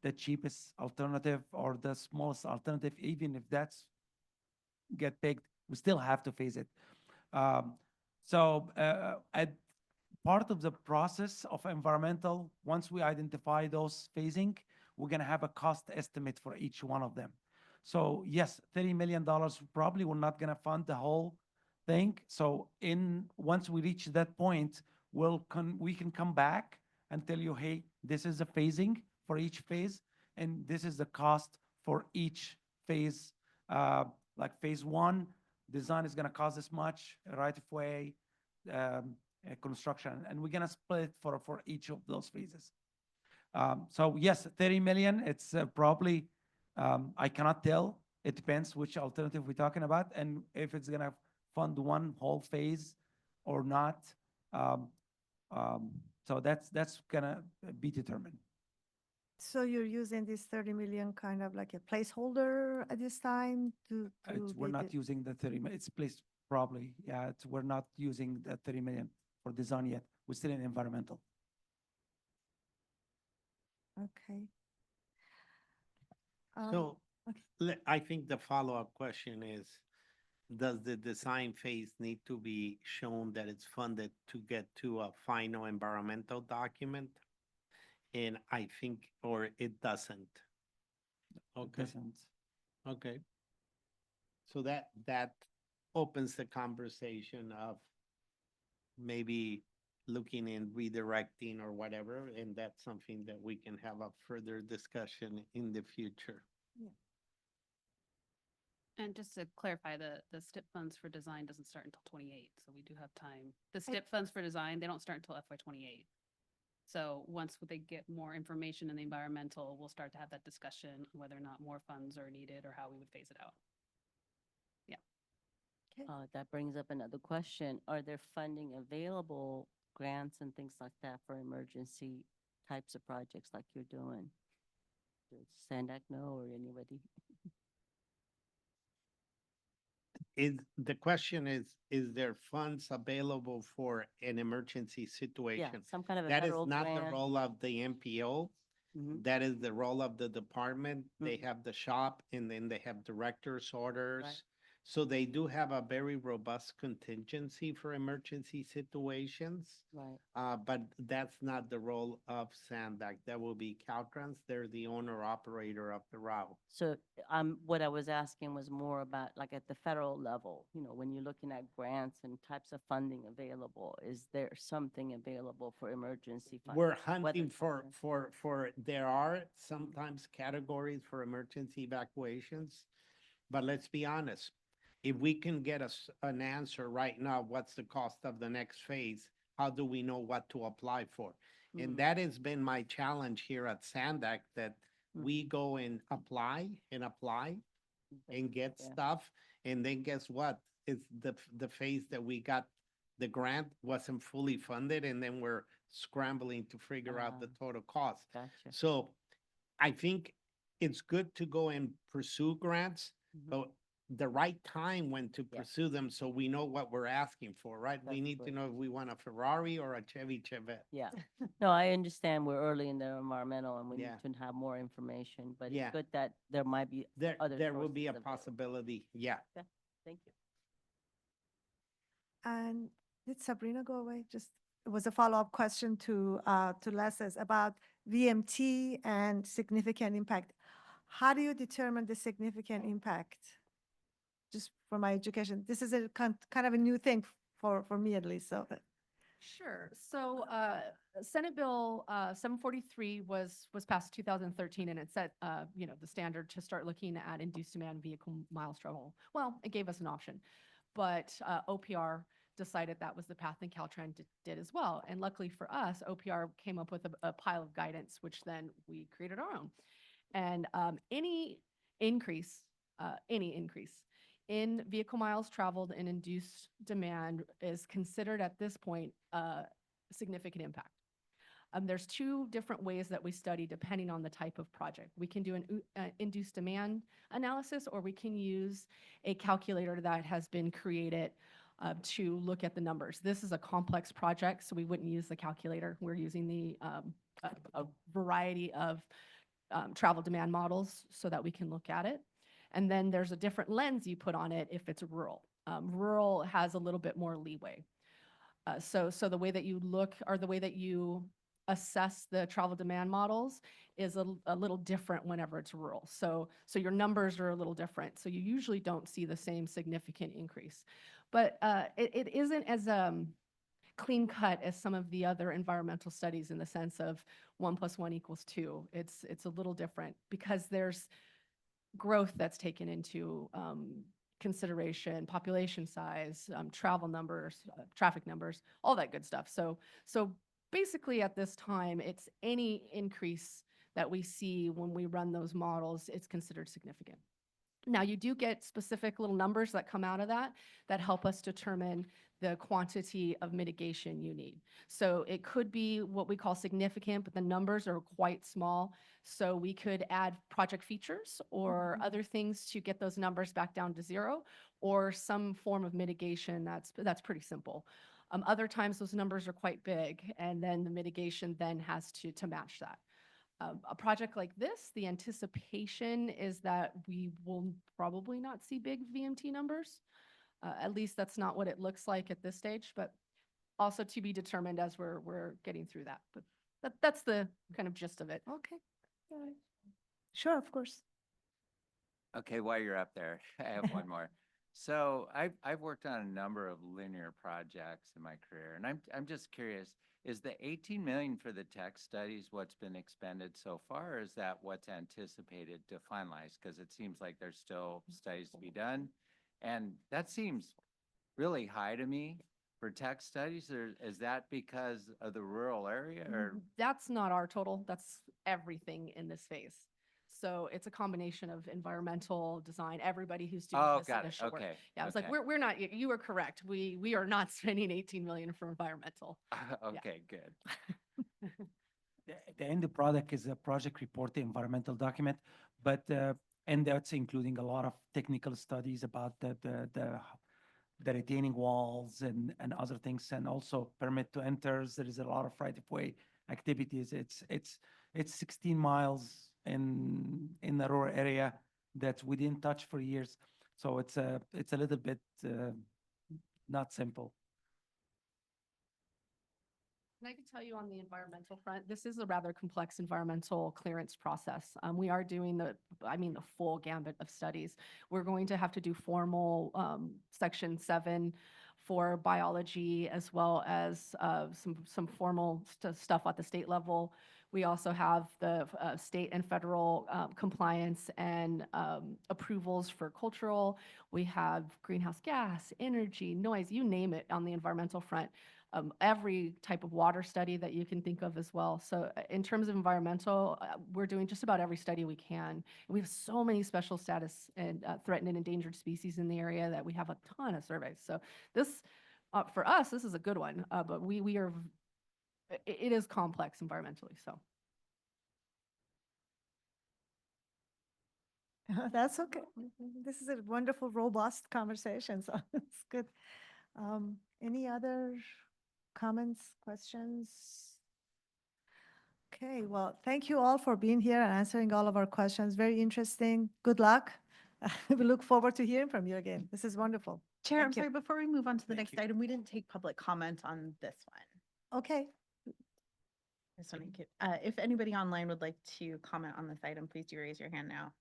the cheapest alternative or the smallest alternative, even if that's get picked, we still have to phase it. So at part of the process of environmental, once we identify those phasing, we're gonna have a cost estimate for each one of them. So yes, $30 million probably we're not gonna fund the whole thing. So once we reach that point, we can come back and tell you, hey, this is the phasing for each phase, and this is the cost for each phase. Like phase one, design is gonna cost this much, right of way, construction, and we're gonna split for each of those phases. So yes, 30 million, it's probably, I cannot tell. It depends which alternative we're talking about and if it's gonna fund one whole phase or not. So that's gonna be determined. So you're using this 30 million kind of like a placeholder at this time to We're not using the 30 million, it's placed probably, yeah, we're not using the 30 million for design yet. We're still in environmental. Okay. So okay. I think the follow-up question is, does the design phase need to be shown that it's funded to get to a final environmental document? And I think, or it doesn't. Okay. It doesn't. Okay. So that opens the conversation of maybe looking and redirecting or whatever, and that's something that we can have a further discussion in the future. And just to clarify, the STIP funds for design doesn't start until 28, so we do have time. The STIP funds for design, they don't start until FY 28. So once they get more information in the environmental, we'll start to have that discussion on whether or not more funds are needed or how we would phase it out. That brings up another question. Are there funding available, grants and things like that for emergency types of projects like you're doing? Does SANDAG know or anybody? The question is there funds available for an emergency Yeah, situation? some kind of a That is federal not the grant. role of the MPO. Mhm. That is the role of the department. They have the shop and then they have director's orders. So they do have a very robust contingency for emergency situations. Right. But that's not the role of SANDAG. That will be Caltrans. They're the owner operator of the route. So what I was asking was more about like at the federal level, when you're looking at grants and types of funding available, is there something available for emergency funding? We're Whether hunting it's for, there are sometimes categories for emergency evacuations. But let's be honest, if we can get us an answer right now, what's the cost of the next phase? How do we know what to apply for? And that has been my challenge here at SANDAG, that we go and apply and get stuff. And then guess what? It's the phase that we got, the grant wasn't fully funded, and then we're scrambling to figure out the total cost. Gotcha. So I think it's good to go and pursue grants, but the right time when to pursue them, so we know what we're asking for, right? We That's need to good. know if we want a Ferrari or a Chevy Chevette. Yeah. No, I understand we're early in the environmental and we Yeah. need to have more information, but Yeah. it's good that there might be other There will be a sources available. possibility, yeah. Okay, thank you. And did Sabrina go away? Just, it was a follow-up question to Les's about VMT and significant impact. How do you determine the significant impact? Just for my education, this is a kind of a new thing for me at least, so. Sure. So Senate Bill 743 was passed 2013, and it set the standard to start looking at induced demand vehicle miles traveled. Well, it gave us an option, but OPR decided that was the path, and Caltrans did as well. And luckily for us, OPR came up with a pile of guidance, which then we created our own. And any increase in vehicle miles traveled and induced demand is considered at this point significant impact. There's two different ways that we study depending on the type of project. We can do an induced demand analysis, or we can use a calculator that has been created to look at the numbers. This is a complex project, so we wouldn't use the calculator. We're using a variety of travel demand models so that we can look at it. And then there's a different lens you put on it if it's rural. Rural has a little bit more leeway. So the way that you look, or the way that you assess the travel demand models is a little different whenever it's rural. So your numbers are a little different. So you usually don't see the same significant increase. But it isn't as clean cut as some of the other environmental studies in the sense of 1 + 1 = 2. It's a little different because there's growth that's taken into consideration, population size, travel numbers, traffic numbers, all that good stuff. So basically at this time, it's any increase that we see when we run those models, it's considered significant. Now, you do get specific little numbers that come out of that help us determine the quantity of mitigation you need. So it could be what we call significant, but the numbers are quite small. So we could add project features or other things to get those numbers back down to 0, or some form of mitigation that's pretty simple. Other times those numbers are quite big, and then the mitigation then has to match that. A project like this, the anticipation is that we will probably not see big VMT numbers. At least that's not what it looks like at this stage, but also to be determined as we're getting through that. But that's the kind of gist of it. Okay. All right. Sure, of course. Okay, while you're up there, I have one more. So I've worked on a number of linear projects in my career, and I'm just curious, is the 18 million for the tech studies what's been expended so far, or is that what's anticipated to finalize? Because it seems like there's still studies to be done. And that seems really high to me for tech studies, or is that because of the rural area or? That's not our total. That's everything in this phase. So it's a combination of environmental design, everybody who's doing Oh, this got it. initial work. Okay. Yeah, it's like, okay. we're not, you are correct. We are not spending 18 million for environmental. Okay, good. The end product is a project report, the environmental document, but and that's including a lot of technical studies about the retaining walls and other things, and also permit to enter. There is a lot of right of way activities. It's 16 miles in the rural area that we didn't touch for years, so it's a little bit not simple. And I can tell you on the environmental front, this is a rather complex environmental clearance process. We are doing the full gambit of studies. We're going to have to do formal Section 7 for biology, as well as some formal stuff at the state level. We also have the state and federal compliance and approvals for cultural. We have greenhouse gas, energy, noise, you name it on the environmental front. Every type of water study that you can think of as well. So in terms of environmental, we're doing just about every study we can. And we have so many special status and threatened and endangered species in the area that we have a ton of surveys. So this, for us, this is a good one, but we are, it is complex environmentally, so. That's okay. This is a wonderful, robust conversation, so it's good. Any other comments, questions? Okay, well, thank you all for being here and answering all of our questions. Very interesting. Good luck. We look forward to hearing from you again. This is wonderful. Chair, I'm Thank you. sorry, before we move on to the next item, we didn't take public comment on this one. Okay. I just want to get, if anybody online would like to comment on this item, please do raise your hand now.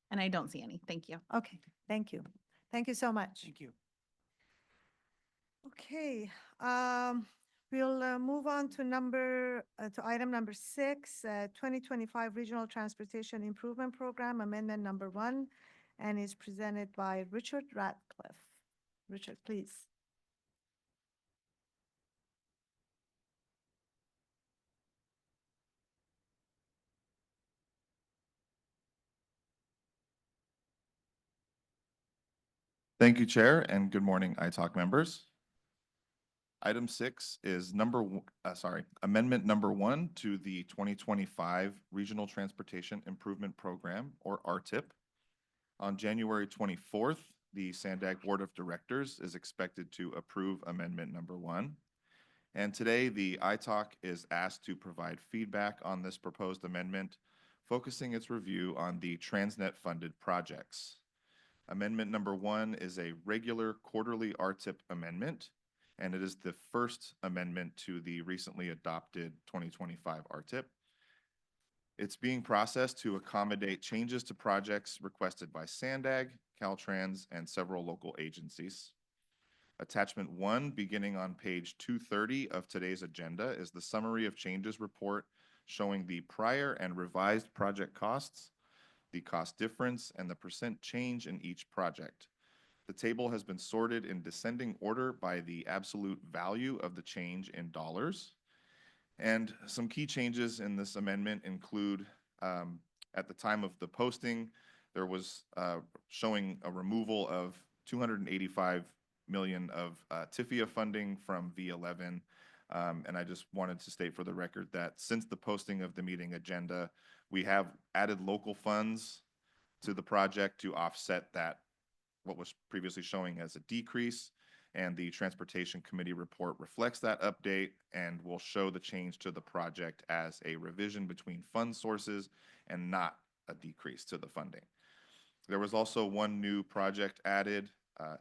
And I don't see any. Thank you. Okay, thank you. Thank you so much. Thank you. Okay, we'll move on to item number 6, 2025 Regional Transportation Improvement Program, Amendment number 1, and is presented by Richard Ratcliffe. Richard, please. Thank you, Chair, and good morning, ITALK members. Item 6 is Amendment number 1 to the 2025 Regional Transportation Improvement Program, or RTIP. On January 24th, the SANDAG Board of Directors is expected to approve Amendment number 1. And today, the ITALK is asked to provide feedback on this proposed amendment, focusing its review on the TransNet funded projects. Amendment number 1 is a regular quarterly RTIP amendment, and it is the first amendment to the recently adopted 2025 RTIP. It's being processed to accommodate changes to projects requested by SANDAG, Caltrans, and several local agencies. Attachment 1, beginning on page 230 of today's agenda, is the summary of changes report showing the prior and revised project costs, the cost difference, and the percent change in each project. The table has been sorted in descending order by the absolute value of the change in dollars. And some key changes in this amendment include, at the time of the posting, there was showing a removal of 285 million of TIFIA funding from V11. And I just wanted to state for the record that since the posting of the meeting agenda, we have added local funds to the project to offset that, what was previously showing as a decrease. And the Transportation Committee report reflects that update and will show the change to the project as a revision between fund sources and not a decrease to the funding. There was also one new project added,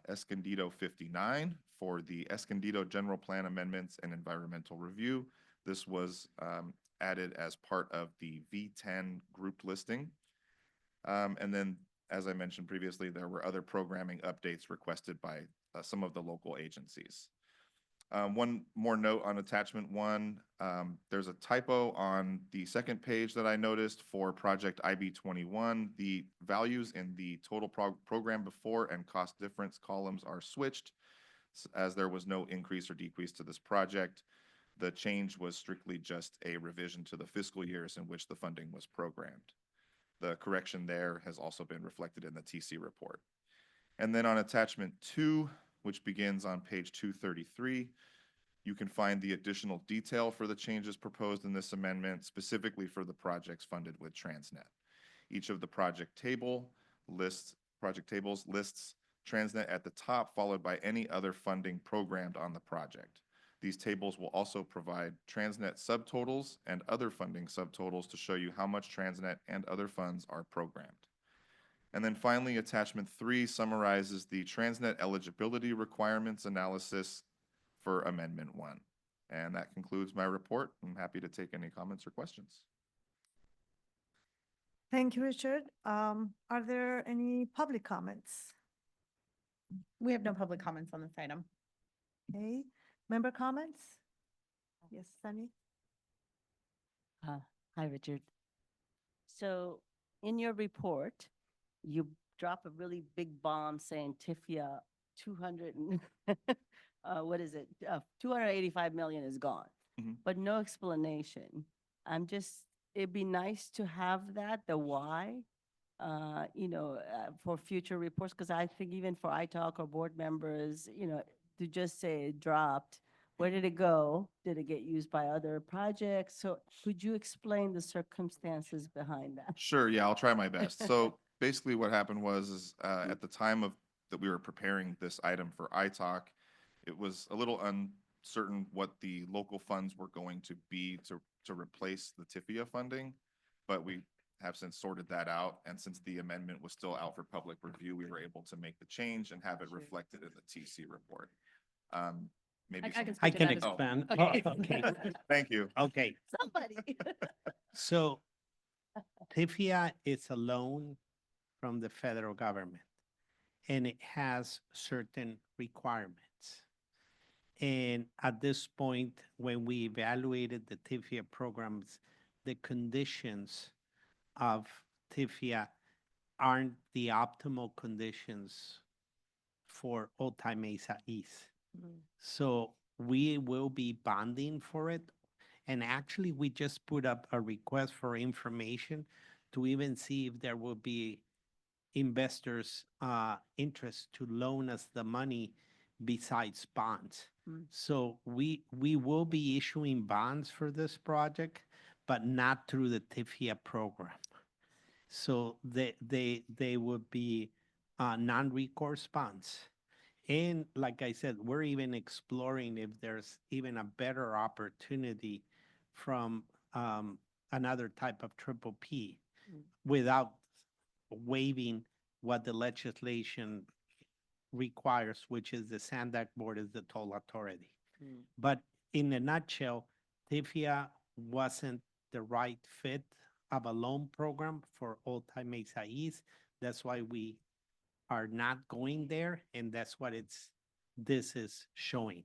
Escondido 59, for the Escondido General Plan Amendments and Environmental Review. This was added as part of the V10 group listing. And then as I mentioned previously, there were other programming updates requested by some of the local agencies. One more note on attachment 1, there's a typo on the second page that I noticed for project IB21. The values in the total program before and cost difference columns are switched as there was no increase or decrease to this project. The change was strictly just a revision to the fiscal years in which the funding was programmed. The correction there has also been reflected in the TC report. And then on attachment 2, which begins on page 233, you can find the additional detail for the changes proposed in this amendment, specifically for the projects funded with TransNet. Each of the project tables lists TransNet at the top, followed by any other funding programmed on the project. These tables will also provide TransNet subtotals and other funding subtotals to show you how much TransNet and other funds are programmed. And then finally, attachment 3 summarizes the TransNet eligibility requirements analysis for Amendment 1. And that concludes my report. I'm happy to take any comments or questions. Thank you, Richard. Are there any public comments? We have no public comments on this item. Okay, member comments? Yes, Sunny? Hi, Richard. So in your report, you drop a really big bomb saying TIFIA 200 and what is it? 285 million is gone, but no explanation. It'd be nice to have that, the why, for future reports, because I think even for ITALK or board members, to just say it dropped, where did it go? Did it get used by other projects? So could you explain the circumstances behind that? Sure, yeah, I'll try my best. So basically what happened was at the time that we were preparing this item for ITALK, it was a little uncertain what the local funds were going to be to replace the TIFIA funding, but we have since sorted that out. And since the amendment was still out for public review, we were able to make the change and have it reflected in the TC report. Maybe I can expand. Okay. Okay. Thank you. Okay. Somebody. So TIFIA is a loan from the federal government, and it has certain requirements. And at this point, when we evaluated the TIFIA programs, the conditions of TIFIA aren't the optimal conditions for Alta Mesa East. So we will be bonding for it. And actually, we just put up a request for information to even see if there will be investors' interest to loan us the money besides bonds. So we will be issuing bonds for this project, but not through the TIFIA program. So they would be non-recourse bonds. And like I said, we're even exploring if there's even a better opportunity from another type of triple P without waiving what the legislation requires, which is the SANDAG board is the toll authority. But in a nutshell, TIFIA wasn't the right fit of a loan program for Alta Mesa East. That's why we are not going there, and that's what this is showing.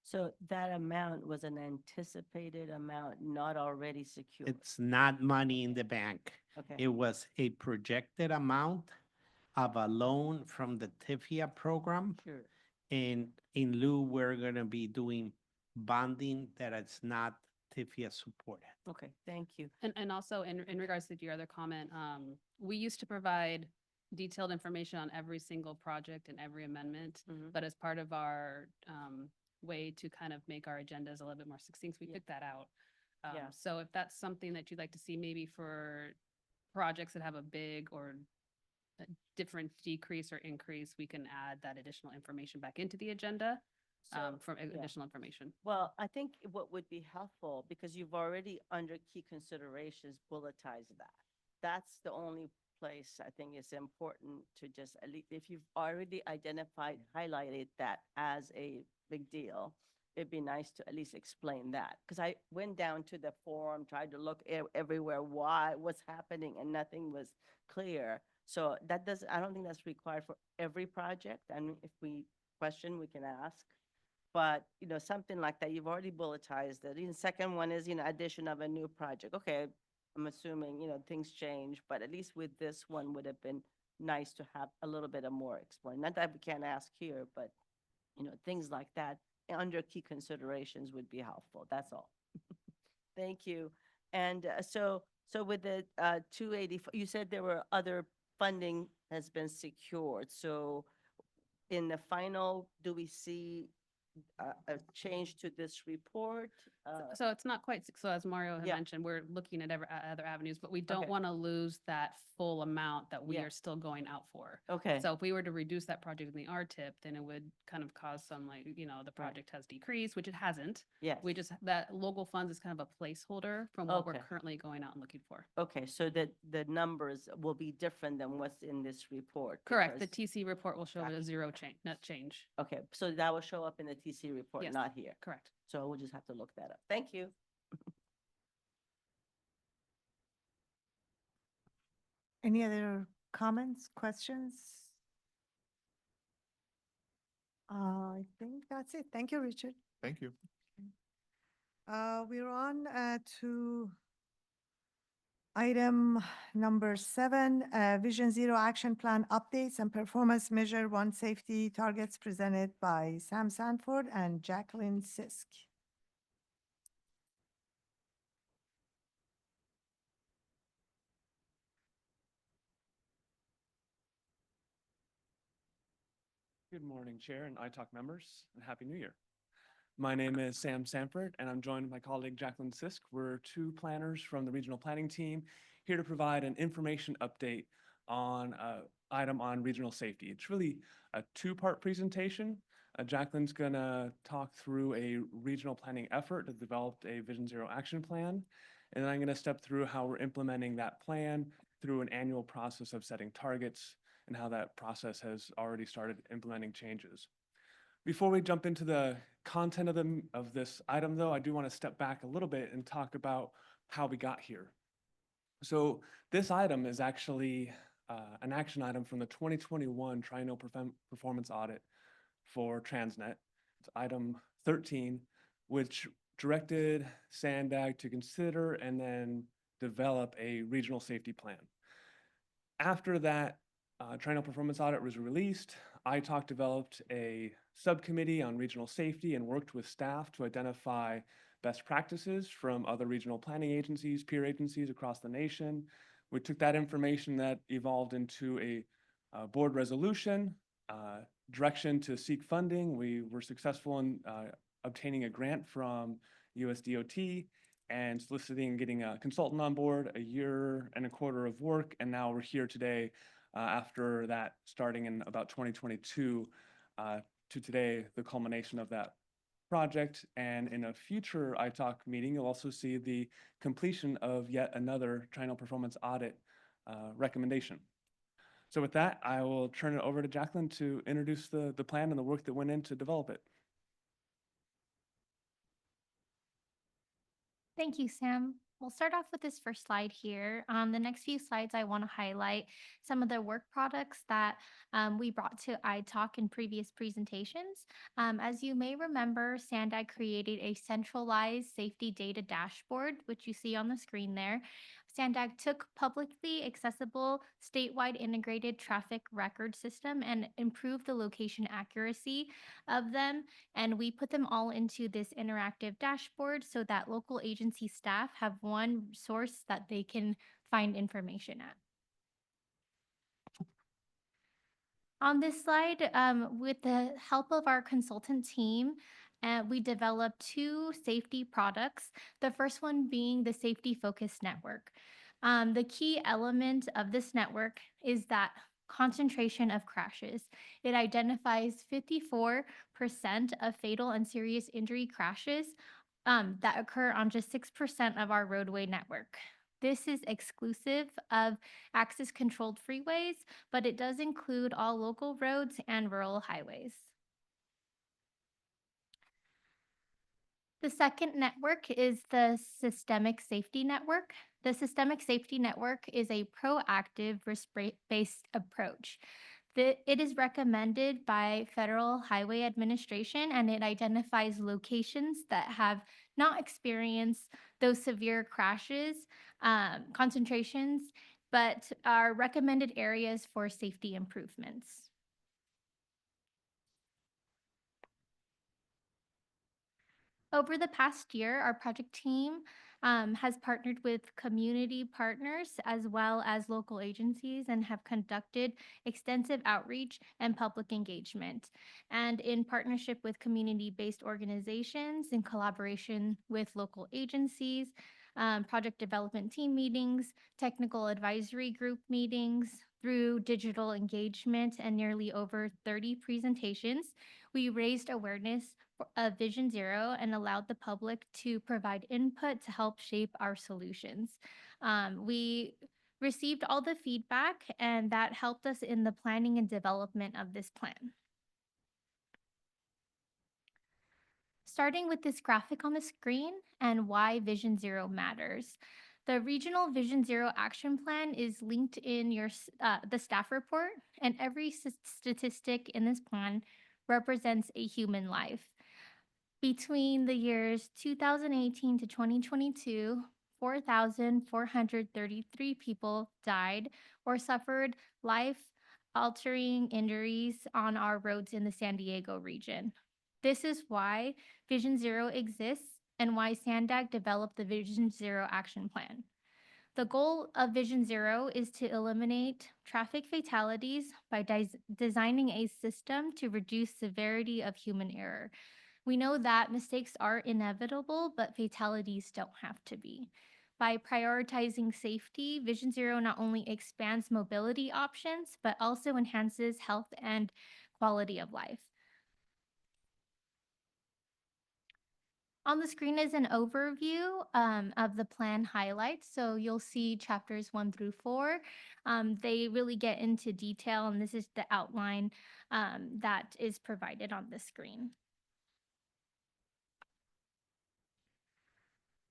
So that amount was an anticipated amount, not already secured. It's not money in the bank. Okay. It was a projected amount of a loan from the TIFIA program. Sure. And in lieu, we're going to be doing bonding that is not TIFIA supported. Okay, thank you. And also in regards to your other comment, we used to provide detailed information on every single project and every amendment, but as part of our way to kind of make our agendas a little bit more succinct, we took that out. So if that's something that you'd like to see maybe for projects that have a big or a different decrease or increase, we can add that additional information back into the agenda for additional information. Well, I think what would be helpful, because you've already under key considerations bulletized that. That's the only place I think it's important to just, at least if you've already identified, highlighted that as a big deal, it'd be nice to at least explain that. Because I went down to the forum, tried to look everywhere, what's happening, and nothing was clear. So that does, I don't think that's required for every project. And if we question, we can ask. But, something like that, you've already bulletized it. The second one is, addition of a new project. Okay, I'm assuming, things change, but at least with this one would have been nice to have a little bit of more explained. Not that we can't ask here, but, things like that under key considerations would be helpful. That's all. Thank you. And so with the 280, you said there were other funding has been secured. So in the final, do we see a change to this report? So it's not quite, so as Mario had Yeah. mentioned, we're looking at other avenues, but we don't Okay. want to lose that full amount that we Yeah. are still going out for. Okay. So if we were to reduce that project in the R-tip, then it would kind of cause some the project has decreased, which it hasn't. Yes. We just, that local funds is kind of a placeholder from what we're Okay. currently going out and looking for. Okay, so that the numbers will be different than what's in this report. Correct. The because- TC report will show a Gotcha. zero change, net change. Okay, so that will show up in the TC report, Yes. not here. Correct. So we'll just have to look that up. Thank you. Any other comments, questions? I think that's it. Thank you, Richard. Thank you. We're on to item number 7, Vision Zero Action Plan updates and performance measure 1 safety targets presented by Sam Sanford and Jacqueline Sisk. Good morning, Chair and ITALK members, and Happy New Year. My name is Sam Sanford, and I'm joined with my colleague Jacqueline Sisk. We're 2 planners from the regional planning team here to provide an information update on an item on regional safety. It's really a 2-part presentation. Jacqueline's going to talk through a regional planning effort to develop a Vision Zero action plan, and then I'm going to step through how we're implementing that plan through an annual process of setting targets and how that process has already started implementing changes. Before we jump into the content of this item, though, I do want to step back a little bit and talk about how we got here. So this item is actually an action item from the 2021 Triennial Performance Audit for TransNet. It's item 13, which directed SANDAG to consider and then develop a regional safety plan. After that Triennial Performance Audit was released, ITALK developed a subcommittee on regional safety and worked with staff to identify best practices from other regional planning agencies, peer agencies across the nation. We took that information that evolved into a board resolution, direction to seek funding. We were successful in obtaining a grant from USDOT and soliciting and getting a consultant on board, 1.25 years of work, and now we're here today after that starting in about 2022 to today, the culmination of that project. And in a future ITALK meeting, you'll also see the completion of yet another Triennial Performance Audit recommendation. So with that, I will turn it over to Jacqueline to introduce the plan and the work that went in to develop it. Thank you, Sam. We'll start off with this first slide here. On the next few slides, I want to highlight some of the work products that we brought to ITALK in previous presentations. As you may remember, SANDAG created a centralized safety data dashboard, which you see on the screen there. SANDAG took publicly accessible statewide integrated traffic record system and improved the location accuracy of them. And we put them all into this interactive dashboard so that local agency staff have one source that they can find information at. On this slide, with the help of our consultant team, we developed 2 safety products, the first one being the Safety Focus Network. The key element of this network is that concentration of crashes. It identifies 54% of fatal and serious injury crashes that occur on just 6% of our roadway network. This is exclusive of access-controlled freeways, but it does include all local roads and rural highways. The second network is the Systemic Safety Network. The Systemic Safety Network is a proactive risk-based approach. It is recommended by Federal Highway Administration, and it identifies locations that have not experienced those severe crashes, concentrations, but are recommended areas for safety improvements. Over the past year, our project team has partnered with community partners as well as local agencies and have conducted extensive outreach and public engagement. And in partnership with community-based organizations, in collaboration with local agencies, project development team meetings, technical advisory group meetings, through digital engagement and nearly over 30 presentations, we raised awareness of Vision Zero and allowed the public to provide input to help shape our solutions. We received all the feedback, and that helped us in the planning and development of this plan. Starting with this graphic on the screen and why Vision Zero matters. The Regional Vision Zero Action Plan is linked in the staff report, and every statistic in this plan represents a human life. Between the years 2018 to 2022, 4,433 people died or suffered life-altering injuries on our roads in the San Diego region. This is why Vision Zero exists and why SANDAG developed the Vision Zero Action Plan. The goal of Vision Zero is to eliminate traffic fatalities by designing a system to reduce severity of human error. We know that mistakes are inevitable, but fatalities don't have to be. By prioritizing safety, Vision Zero not only expands mobility options, but also enhances health and quality of life. On the screen is an overview of the plan highlights. So you'll see chapters 1 through 4. They really get into detail, and this is the outline that is provided on the screen.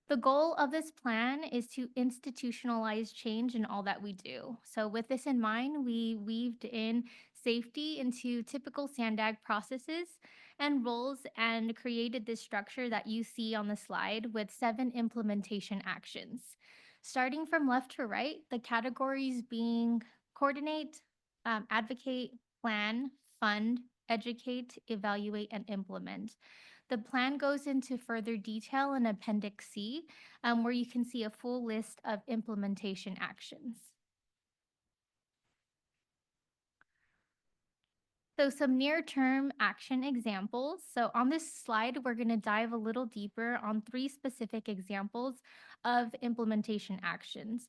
The goal of this plan is to institutionalize change in all that we do. So with this in mind, we weaved in safety into typical SANDAG processes and roles and created this structure that you see on the slide with 7 implementation actions. Starting from left to right, the categories being coordinate, advocate, plan, fund, educate, evaluate, and implement. The plan goes into further detail in Appendix C, where you can see a full list of implementation actions. So some near-term action examples. So on this slide, we're going to dive a little deeper on 3 specific examples of implementation actions.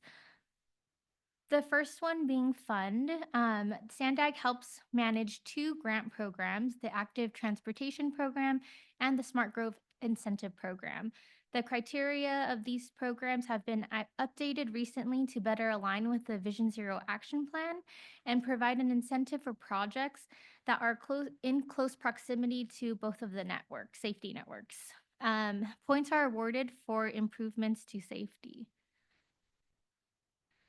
The first one being fund. SANDAG helps manage 2 grant programs, the Active Transportation Program and the Smart Growth Incentive Program. The criteria of these programs have been updated recently to better align with the Vision Zero Action Plan and provide an incentive for projects that are in close proximity to both of the safety networks. Points are awarded for improvements to safety.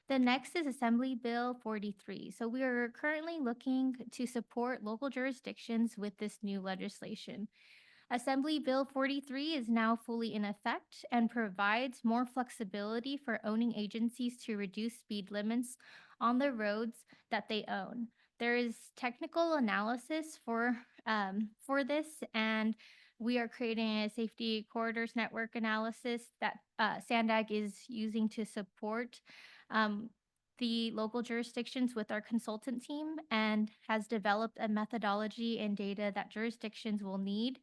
The next is Assembly Bill 43. So we are currently looking to support local jurisdictions with this new legislation. Assembly Bill 43 is now fully in effect and provides more flexibility for owning agencies to reduce speed limits on the roads that they own. There is technical analysis for this, and we are creating a safety corridors network analysis that SANDAG is using to support the local jurisdictions with our consultant team, and has developed a methodology and data that jurisdictions will need.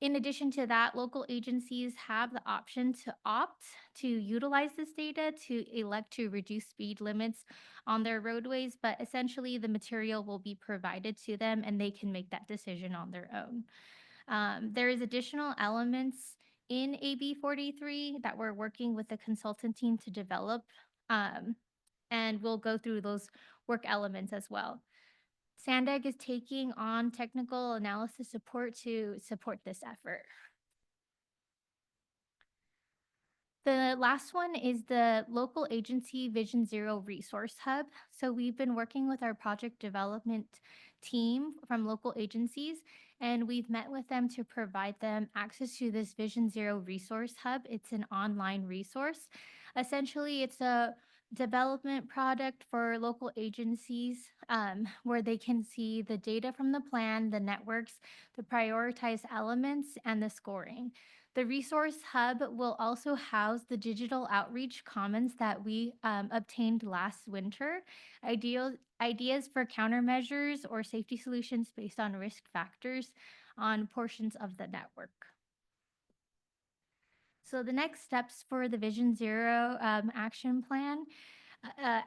In addition to that, local agencies have the option to opt to utilize this data to elect to reduce speed limits on their roadways, but essentially the material will be provided to them and they can make that decision on their own. There is additional elements in AB 43 that we're working with the consultant team to develop, and we'll go through those work elements as well. SANDAG is taking on technical analysis support to support this effort. The last one is the local agency Vision Zero Resource Hub. So we've been working with our project development team from local agencies, and we've met with them to provide them access to this Vision Zero Resource Hub. It's an online resource. Essentially, it's a development product for local agencies where they can see the data from the plan, the networks, the prioritized elements, and the scoring. The resource hub will also house the digital outreach comments that we obtained last winter, ideas for countermeasures or safety solutions based on risk factors on portions of the network. So the next steps for the Vision Zero action plan,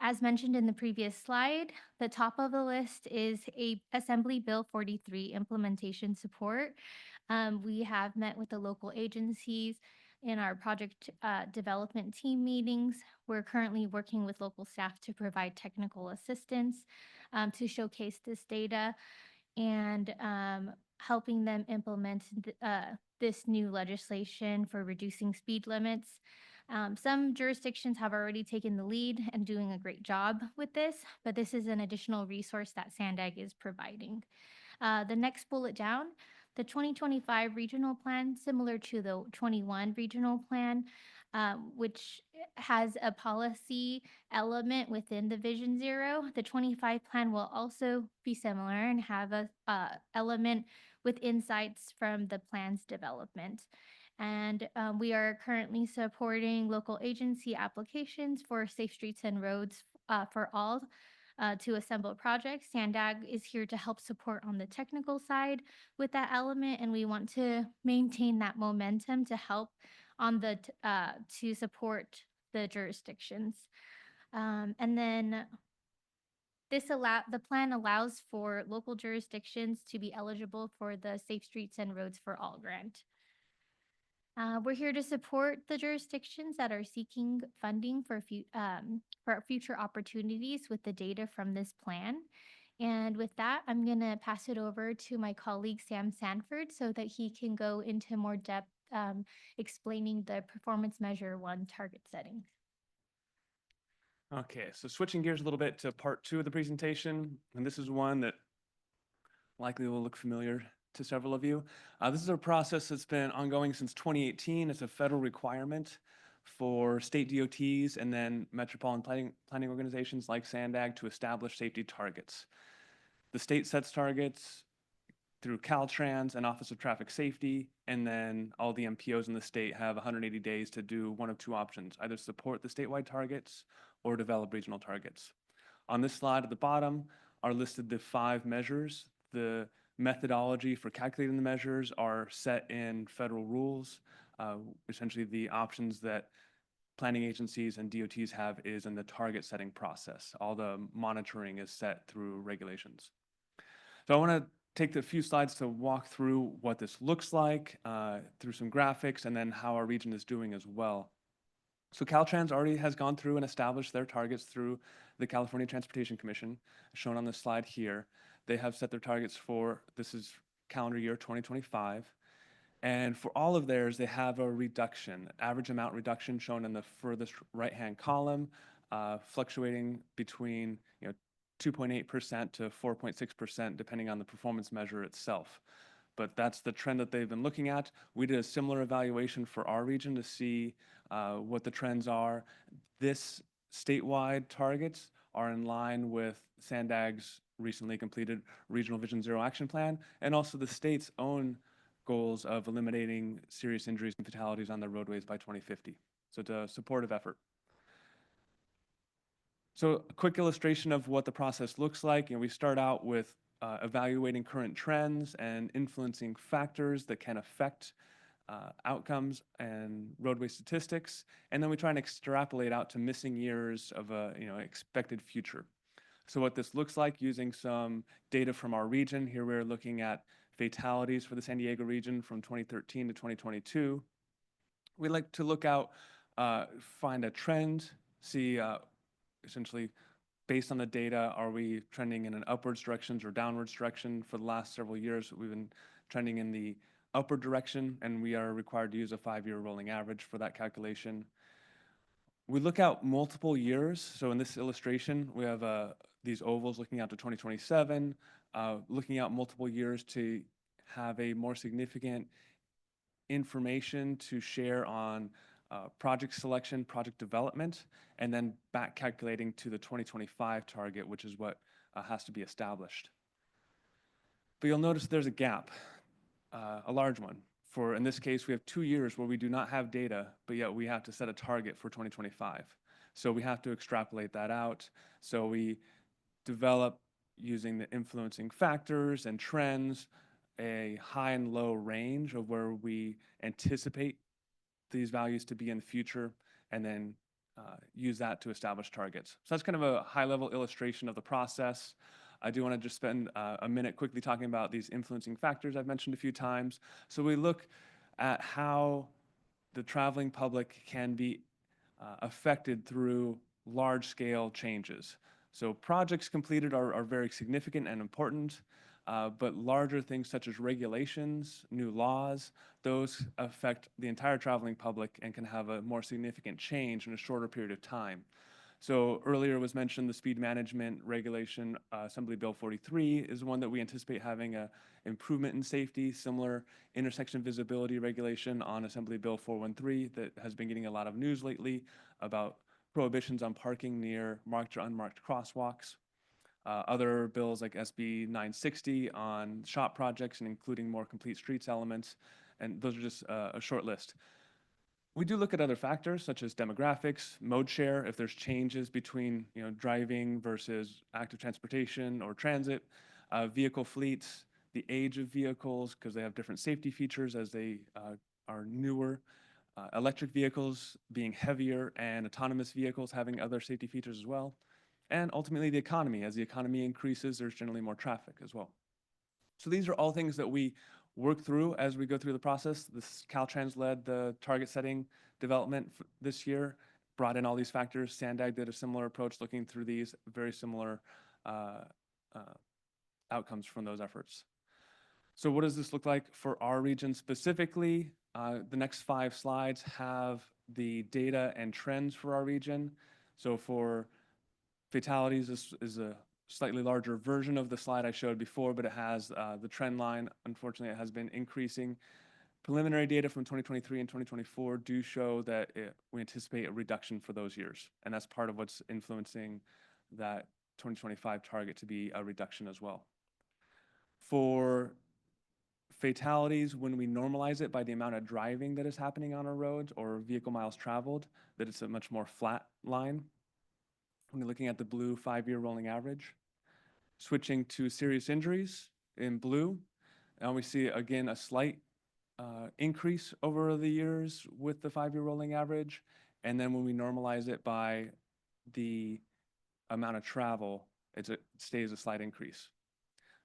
as mentioned in the previous slide, the top of the list is a Assembly Bill 43 implementation support. We have met with the local agencies in our project development team meetings. We're currently working with local staff to provide technical assistance to showcase this data and helping them implement this new legislation for reducing speed limits. Some jurisdictions have already taken the lead and doing a great job with this, but this is an additional resource that SANDAG is providing. The next bullet down, the 2025 regional plan, similar to the 21 regional plan, which has a policy element within the Vision Zero. The 25 plan will also be similar and have a element with insights from the plan's development. And we are currently supporting local agency applications for safe streets and roads for all to assemble projects. SANDAG is here to help support on the technical side with that element, and we want to maintain that momentum to help on the to support the jurisdictions. And then the plan allows for local jurisdictions to be eligible for the Safe Streets and Roads for All grant. We're here to support the jurisdictions that are seeking funding for future opportunities with the data from this plan. And with that, I'm going to pass it over to my colleague, Sam Sanford, so that he can go into more depth explaining the Performance Measure 1 target setting. Okay, so switching gears a little bit to part 2 of the presentation, and this is one that likely will look familiar to several of you. This is a process that's been ongoing since 2018. It's a federal requirement for state DOTs and then metropolitan planning organizations like SANDAG to establish safety targets. The state sets targets through Caltrans and Office of Traffic Safety, and then all the MPOs in the state have 180 days to do one of two options, either support the statewide targets or develop regional targets. On this slide at the bottom are listed the 5 measures. The methodology for calculating the measures are set in federal rules. Essentially, the options that planning agencies and DOTs have is in the target setting process. All the monitoring is set through regulations. So I want to take a few slides to walk through what this looks like through some graphics and then how our region is doing as well. So Caltrans already has gone through and established their targets through the California Transportation Commission, shown on this slide here. They have set their targets for, this is calendar year 2025. And for all of theirs, they have a reduction, average amount reduction shown in the furthest right-hand column, fluctuating between 2.8% to 4.6%, depending on the performance measure itself. But that's the trend that they've been looking at. We did a similar evaluation for our region to see what the trends are. This statewide targets are in line with SANDAG's recently completed Regional Vision Zero Action Plan, and also the state's own goals of eliminating serious injuries and fatalities on the roadways by 2050. So it's a supportive effort. So a quick illustration of what the process looks like. We start out with evaluating current trends and influencing factors that can affect outcomes and roadway statistics, and then we try and extrapolate out to missing years of a expected future. So what this looks like using some data from our region, here we're looking at fatalities for the San Diego region from 2013 to 2022. We like to look out, find a trend, see essentially based on the data, are we trending in an upwards direction or downwards direction? For the last several years, we've been trending in the upward direction, and we are required to use a 5-year rolling average for that calculation. We look out multiple years. So in this illustration, we have these ovals looking out to 2027, looking out multiple years to have a more significant information to share on project selection, project development, and then back calculating to the 2025 target, which is what has to be established. But you'll notice there's a gap, a large one. For, in this case, we have 2 years where we do not have data, but yet we have to set a target for 2025. So we have to extrapolate that out. So we develop, using the influencing factors and trends, a high and low range of where we anticipate these values to be in the future, and then use that to establish targets. So that's kind of a high-level illustration of the process. I do want to just spend a minute quickly talking about these influencing factors I've mentioned a few times. So we look at how the traveling public can be affected through large-scale changes. So projects completed are very significant and important, but larger things such as regulations, new laws, those affect the entire traveling public and can have a more significant change in a shorter period of time. So earlier was mentioned the speed management regulation, Assembly Bill 43 is one that we anticipate having a improvement in safety. Similar intersection visibility regulation on Assembly Bill 413 that has been getting a lot of news lately about prohibitions on parking near marked or unmarked crosswalks. Other bills like SB 960 on shop projects and including more complete streets elements, and those are just a short list. We do look at other factors such as demographics, mode share, if there's changes between driving versus active transportation or transit, vehicle fleets, the age of vehicles because they have different safety features as they are newer, electric vehicles being heavier and autonomous vehicles having other safety features as well, and ultimately the economy. As the economy increases, there's generally more traffic as well. So these are all things that we work through as we go through the process. This Caltrans led the target setting development this year, brought in all these factors. SANDAG did a similar approach looking through these very similar outcomes from those efforts. So what does this look like for our region specifically? The next 5 slides have the data and trends for our region. So for fatalities, this is a slightly larger version of the slide I showed before, but it has the trend line. Unfortunately, it has been increasing. Preliminary data from 2023 and 2024 do show that we anticipate a reduction for those years. And that's part of what's influencing that 2025 target to be a reduction as well. For fatalities, when we normalize it by the amount of driving that is happening on our roads or vehicle miles traveled, that it's a much more flat line. When you're looking at the blue 5-year rolling average, switching to serious injuries in blue, and we see again a slight increase over the years with the 5-year rolling average. And then when we normalize it by the amount of travel, it stays a slight increase.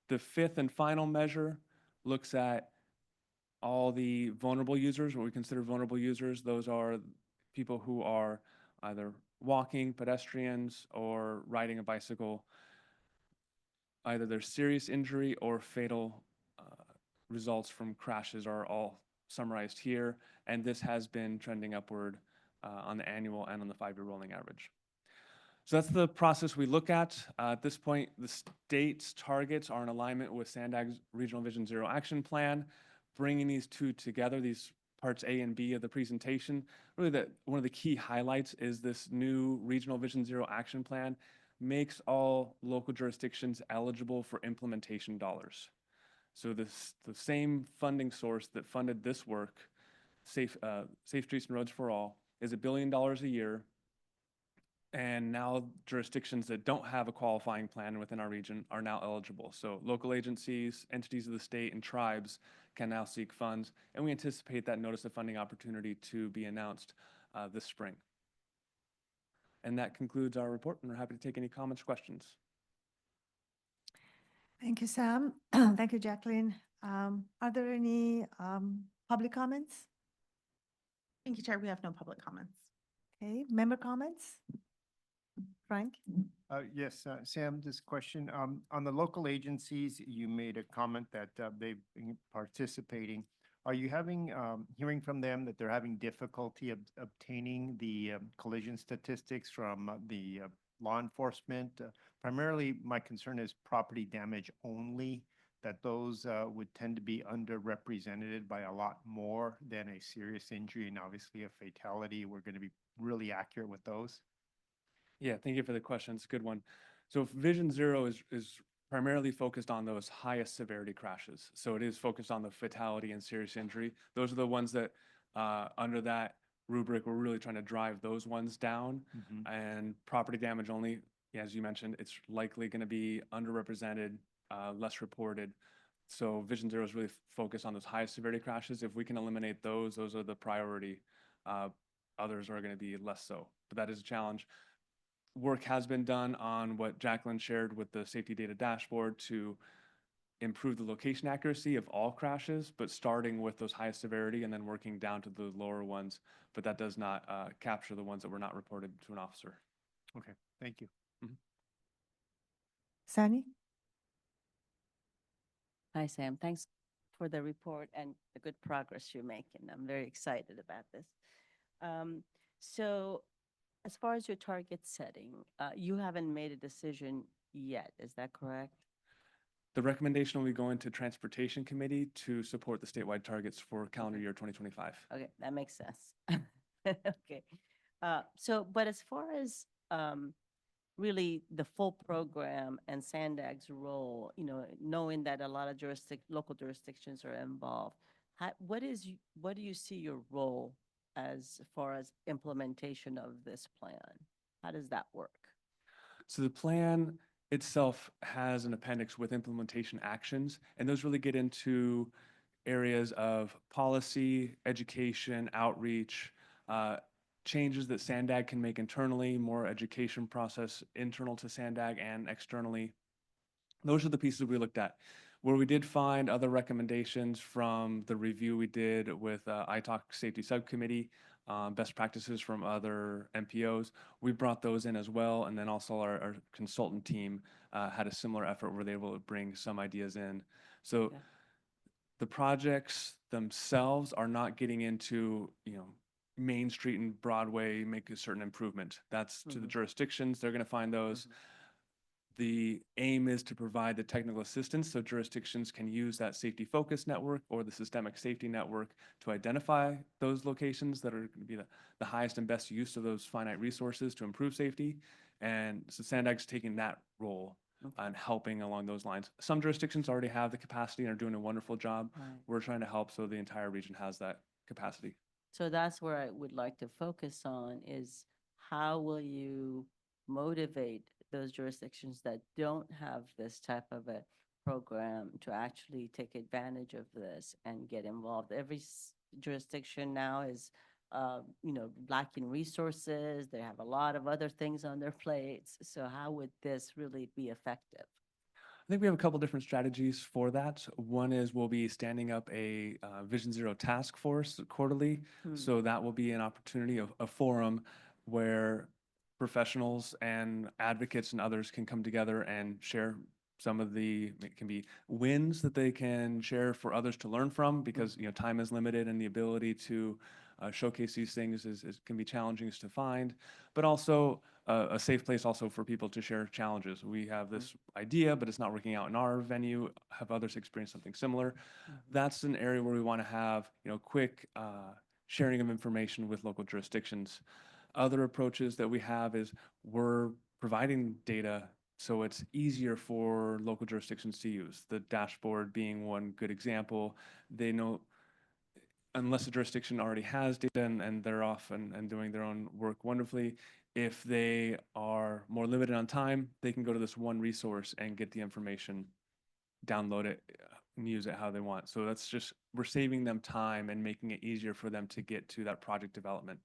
The 5th and final measure looks at all the vulnerable users, what we consider vulnerable users. Those are people who are either walking, pedestrians, or riding a bicycle. Either their serious injury or fatal results from crashes are all summarized here, and this has been trending upward on the annual and on the 5-year rolling average. So that's the process we look at. At this point, the state's targets are in alignment with SANDAG's Regional Vision Zero Action Plan. Bringing these two together, these parts A and B of the presentation, really one of the key highlights is this new Regional Vision Zero Action Plan makes all local jurisdictions eligible for implementation dollars. So the same funding source that funded this work, Safe Streets and Roads for All, is $1 billion a year. And now jurisdictions that don't have a qualifying plan within our region are now eligible. So local agencies, entities of the state, and tribes can now seek funds. And we anticipate that notice of funding opportunity to be announced this spring. And that concludes our report, and we're happy to take any comments or questions. Thank you, Sam. Thank you, Jacqueline. Are there any public comments? Thank you, Chair. We have no public comments. Okay, member comments? Frank? Yes, Sam, this question. On the local agencies, you made a comment that they've been participating. Are you hearing from them that they're having difficulty obtaining the collision statistics from the law enforcement? Primarily, my concern is property damage only, that those would tend to be underrepresented by a lot more than a serious injury and obviously a fatality. We're going to be really accurate with those. Yeah, thank you for the question. It's a good one. So Vision Zero is primarily focused on those highest severity crashes. So it is focused on the fatality and serious injury. Those are the ones that under that rubric, we're really trying to drive those ones down. And property damage only, as you mentioned, it's likely going to be underrepresented, less reported. So Vision Zero is really focused on those highest severity crashes. If we can eliminate those are the priority. Others are going to be less so, but that is a challenge. Work has been done on what Jacqueline shared with the safety data dashboard to improve the location accuracy of all crashes, but starting with those highest severity and then working down to the lower ones. But that does not capture the ones that were not reported to an officer. Okay, thank you. Sani? Hi, Sam. Thanks for the report and the good progress you're making. I'm very excited about this. So as far as your target setting, you haven't made a decision yet, is that correct? The recommendation will be going to Transportation Committee to support the statewide targets for calendar year 2025. Okay, that makes sense. Okay. But as far as really the full program and SANDAG's role, knowing that a lot of local jurisdictions are involved, what do you see your role as far as implementation of this plan? How does that work? So the plan itself has an appendix with implementation actions, and those really get into areas of policy, education, outreach, changes that SANDAG can make internally, more education process internal to SANDAG and externally. Those are the pieces we looked at. Where we did find other recommendations from the review we did with ITALK Safety Subcommittee, best practices from other MPOs, we brought those in as well. And then also our consultant team had a similar effort where they were able to bring some ideas in. So the projects themselves are not getting into, Main Street and Broadway, make a certain improvement. That's to the jurisdictions, they're going to find those. The aim is to provide the technical assistance so jurisdictions can use that safety focus network or the systemic safety network to identify those locations that are going to be the highest and best use of those finite resources to improve safety. And so SANDAG's taking that role and helping along those lines. Some jurisdictions already have the capacity and are doing a wonderful job. We're trying to help so the entire region has that capacity. So that's where I would like to focus on is how will you motivate those jurisdictions that don't have this type of a program to actually take advantage of this and get involved. Every jurisdiction now is, lacking resources. They have a lot of other things on their plates. So how would this really be effective? I think we have a couple different strategies for that. One is we'll be standing up a Vision Zero task force quarterly. So that will be an opportunity, a forum where professionals and advocates and others can come together and share some of it can be wins that they can share for others to learn from because, time is limited and the ability to showcase these things can be challenging to find, but also a safe place also for people to share challenges. We have this idea, but it's not working out in our venue. Have others experienced something similar? That's an area where we want to have, quick sharing of information with local jurisdictions. Other approaches that we have is we're providing data so it's easier for local jurisdictions to use. The dashboard being one good example. They know unless a jurisdiction already has data and they're off and doing their own work wonderfully, if they are more limited on time, they can go to this one resource and get the information, download it, and use it how they want. So that's just, we're saving them time and making it easier for them to get to that project development.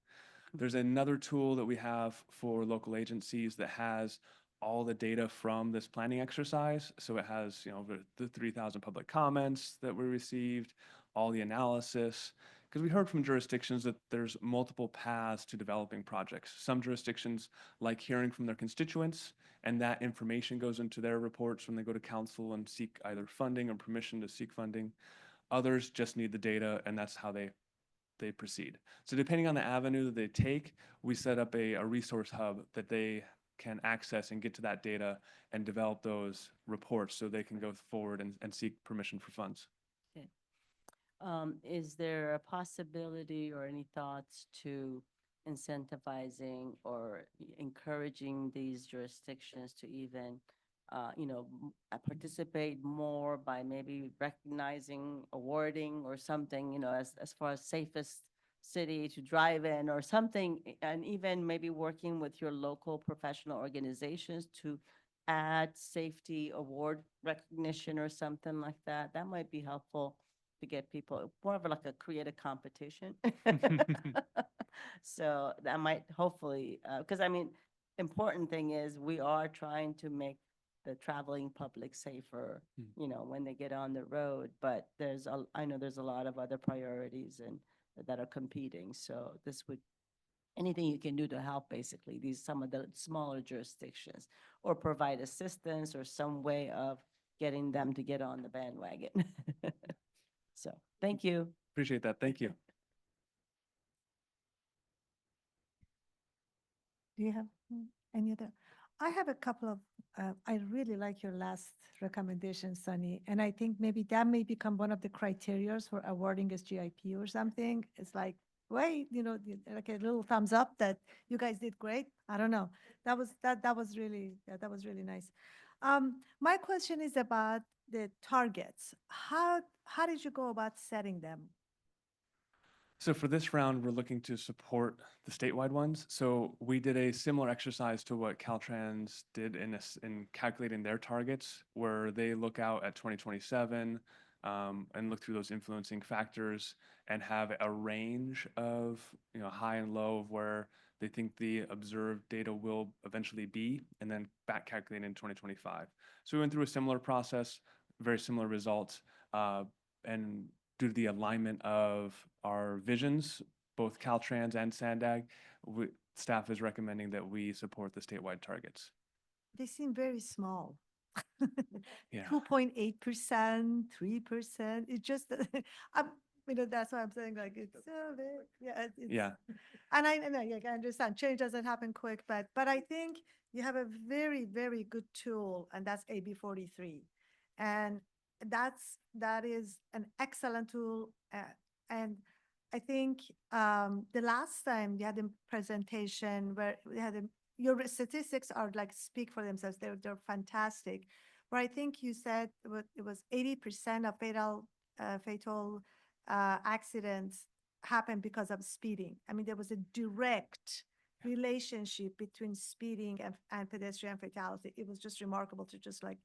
There's another tool that we have for local agencies that has all the data from this planning exercise. So it has, the 3,000 public comments that we received, all the analysis, because we heard from jurisdictions that there's multiple paths to developing projects. Some jurisdictions like hearing from their constituents, and that information goes into their reports when they go to council and seek either funding or permission to seek funding. Others just need the data, and that's how they proceed. So depending on the avenue that they take, we set up a resource hub that they can access and get to that data and develop those reports so they can go forward and seek permission for funds. Okay. Is there a possibility or any thoughts to incentivizing or encouraging these jurisdictions to even, participate more by maybe recognizing, awarding or something, as far as safest city to drive in or something, and even maybe working with your local professional organizations to add safety award recognition or something like that? That might be helpful to get people, more of like a creative competition. So that might hopefully, because important thing is we are trying to make the traveling public safer, when they get on the road, but I know there's a lot of other priorities and that are competing. So this would, anything you can do to help basically some of the smaller jurisdictions, or provide assistance or some way of getting them to get on the bandwagon. So, thank you. Appreciate that. Thank you. Do you have any other? I have a couple of, I really like your last recommendation, Sunny, and I think maybe that may become one of the criterias for awarding as GIP or something. It's like, wait, like a little thumbs up that you guys did great. I don't know. That was really, that was really nice. My question is about the targets. How did you go about setting them? So for this round, we're looking to support the statewide ones. So we did a similar exercise to what Caltrans did in calculating their targets, where they look out at 2027 and look through those influencing factors and have a range of high and low of where they think the observed data will eventually be, and then back calculate in 2025. So we went through a similar process, very similar results, and due to the alignment of our visions, both Caltrans and SANDAG, staff is recommending that we support the statewide targets. They seem very small. Yeah. 2.8%, 3%. It's just, that's why I'm saying like it's so big. Yeah. Yeah. And I understand change doesn't happen quick, but I think you have a very, very good tool, and that's AB 43. And that is an excellent tool. And I think the last time you had a presentation where we had your statistics are like speak for themselves. They're fantastic. Where I think you said it was 80% of fatal accidents happen because of speeding. I mean, there was a direct relationship between speeding and pedestrian fatality. It was just remarkable to just like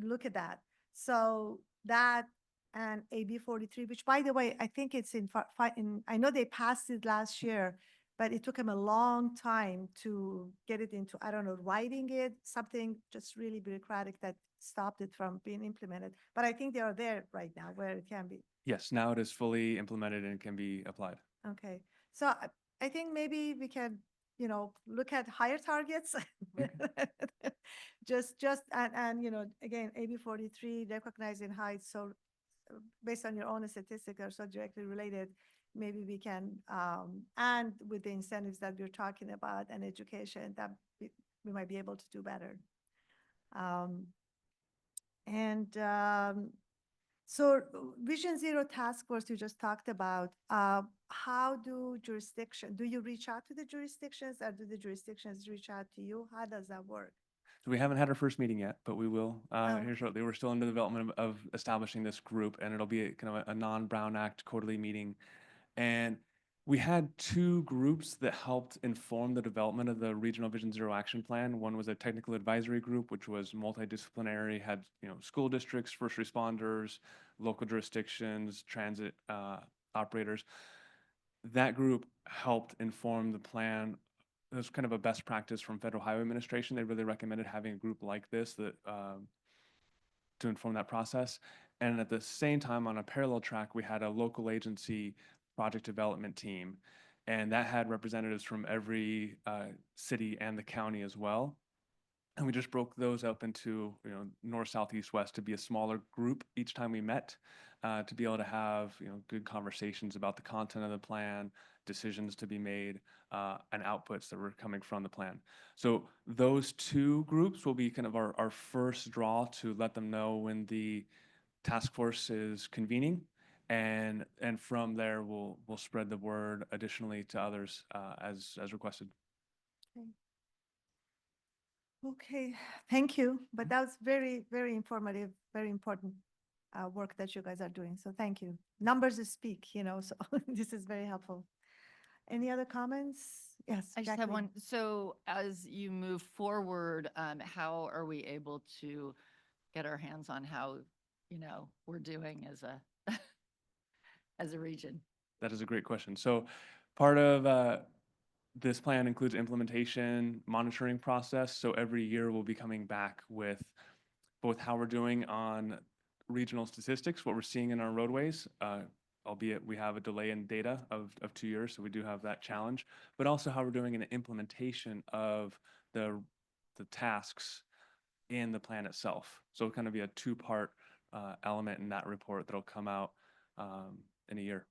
look at that. So that and AB 43, which by the way, I think it's I know they passed it last year, but it took them a long time to get it into, I don't know, writing it, something just really bureaucratic that stopped it from being implemented. But I think they are there right now where it can be. Yes, now it is fully implemented and can be applied. Okay. So I think maybe we can, look at higher targets. just and again, AB 43, recognizing height. So based on your own statistics are so directly related, maybe we can, and with the incentives that we're talking about and education, that we might be able to do better. So Vision Zero Task Force you just talked about, how do you reach out to the jurisdictions, or do the jurisdictions reach out to you? How does that work? So we haven't had our first meeting yet, but we will here shortly. We're still in the development of establishing this group, and it'll be kind of a non-Brown Act quarterly meeting. And we had two groups that helped inform the development of the Regional Vision Zero Action Plan. One was a technical advisory group, which was multidisciplinary, had school districts, first responders, local jurisdictions, transit operators. That group helped inform the plan. It was kind of a best practice from Federal Highway Administration. They really recommended having a group like this that to inform that process. And at the same time, on a parallel track, we had a local agency project development team, and that had representatives from every city and the county as well. And we just broke those up into north, south, east, west to be a smaller group each time we met. to be able to have, good conversations about the content of the plan, decisions to be made, and outputs that were coming from the plan. So those two groups will be kind of our first draw to let them know when the task force is convening. And from there, we'll spread the word additionally to others as requested. Okay, thank you. But that was very, very informative, very important work that you guys are doing. So thank you. Numbers speak, so this is very helpful. Any other comments? Yes, I just have Jacqueline. one. So as you move forward, how are we able to get our hands on how, we're doing as a, as a region? That is a great question. So part of this plan includes implementation monitoring process. So every year we'll be coming back with both how we're doing on regional statistics, what we're seeing in our roadways, albeit we have a delay in data of 2 years, so we do have that challenge, but also how we're doing in the implementation of the tasks in the plan itself. So it'll kind of be a two-part element in that report that'll come out in a year.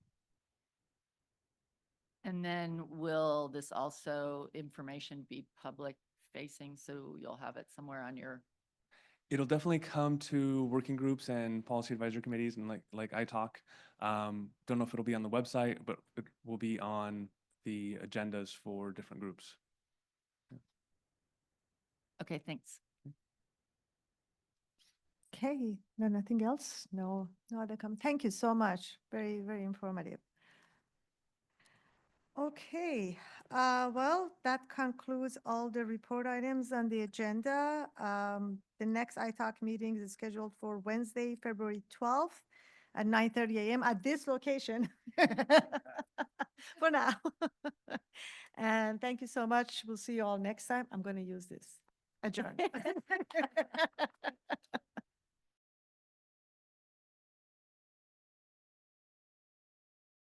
And then will this also information be public facing? So you'll have it somewhere on your. It'll definitely come to working groups and policy advisory committees and like I talk. Don't know if it'll be on the website, but it will be on the agendas for different groups. Okay, thanks. Okay, no, nothing else? No other comment. Thank you so much. Very, very informative. Okay, well, that concludes all the report items on the agenda. The next ITALK meeting is scheduled for Wednesday, February 12th at 9:30 a.m. at this location for now. And thank you so much. We'll see you all next time. I'm going to use this. Adjourn.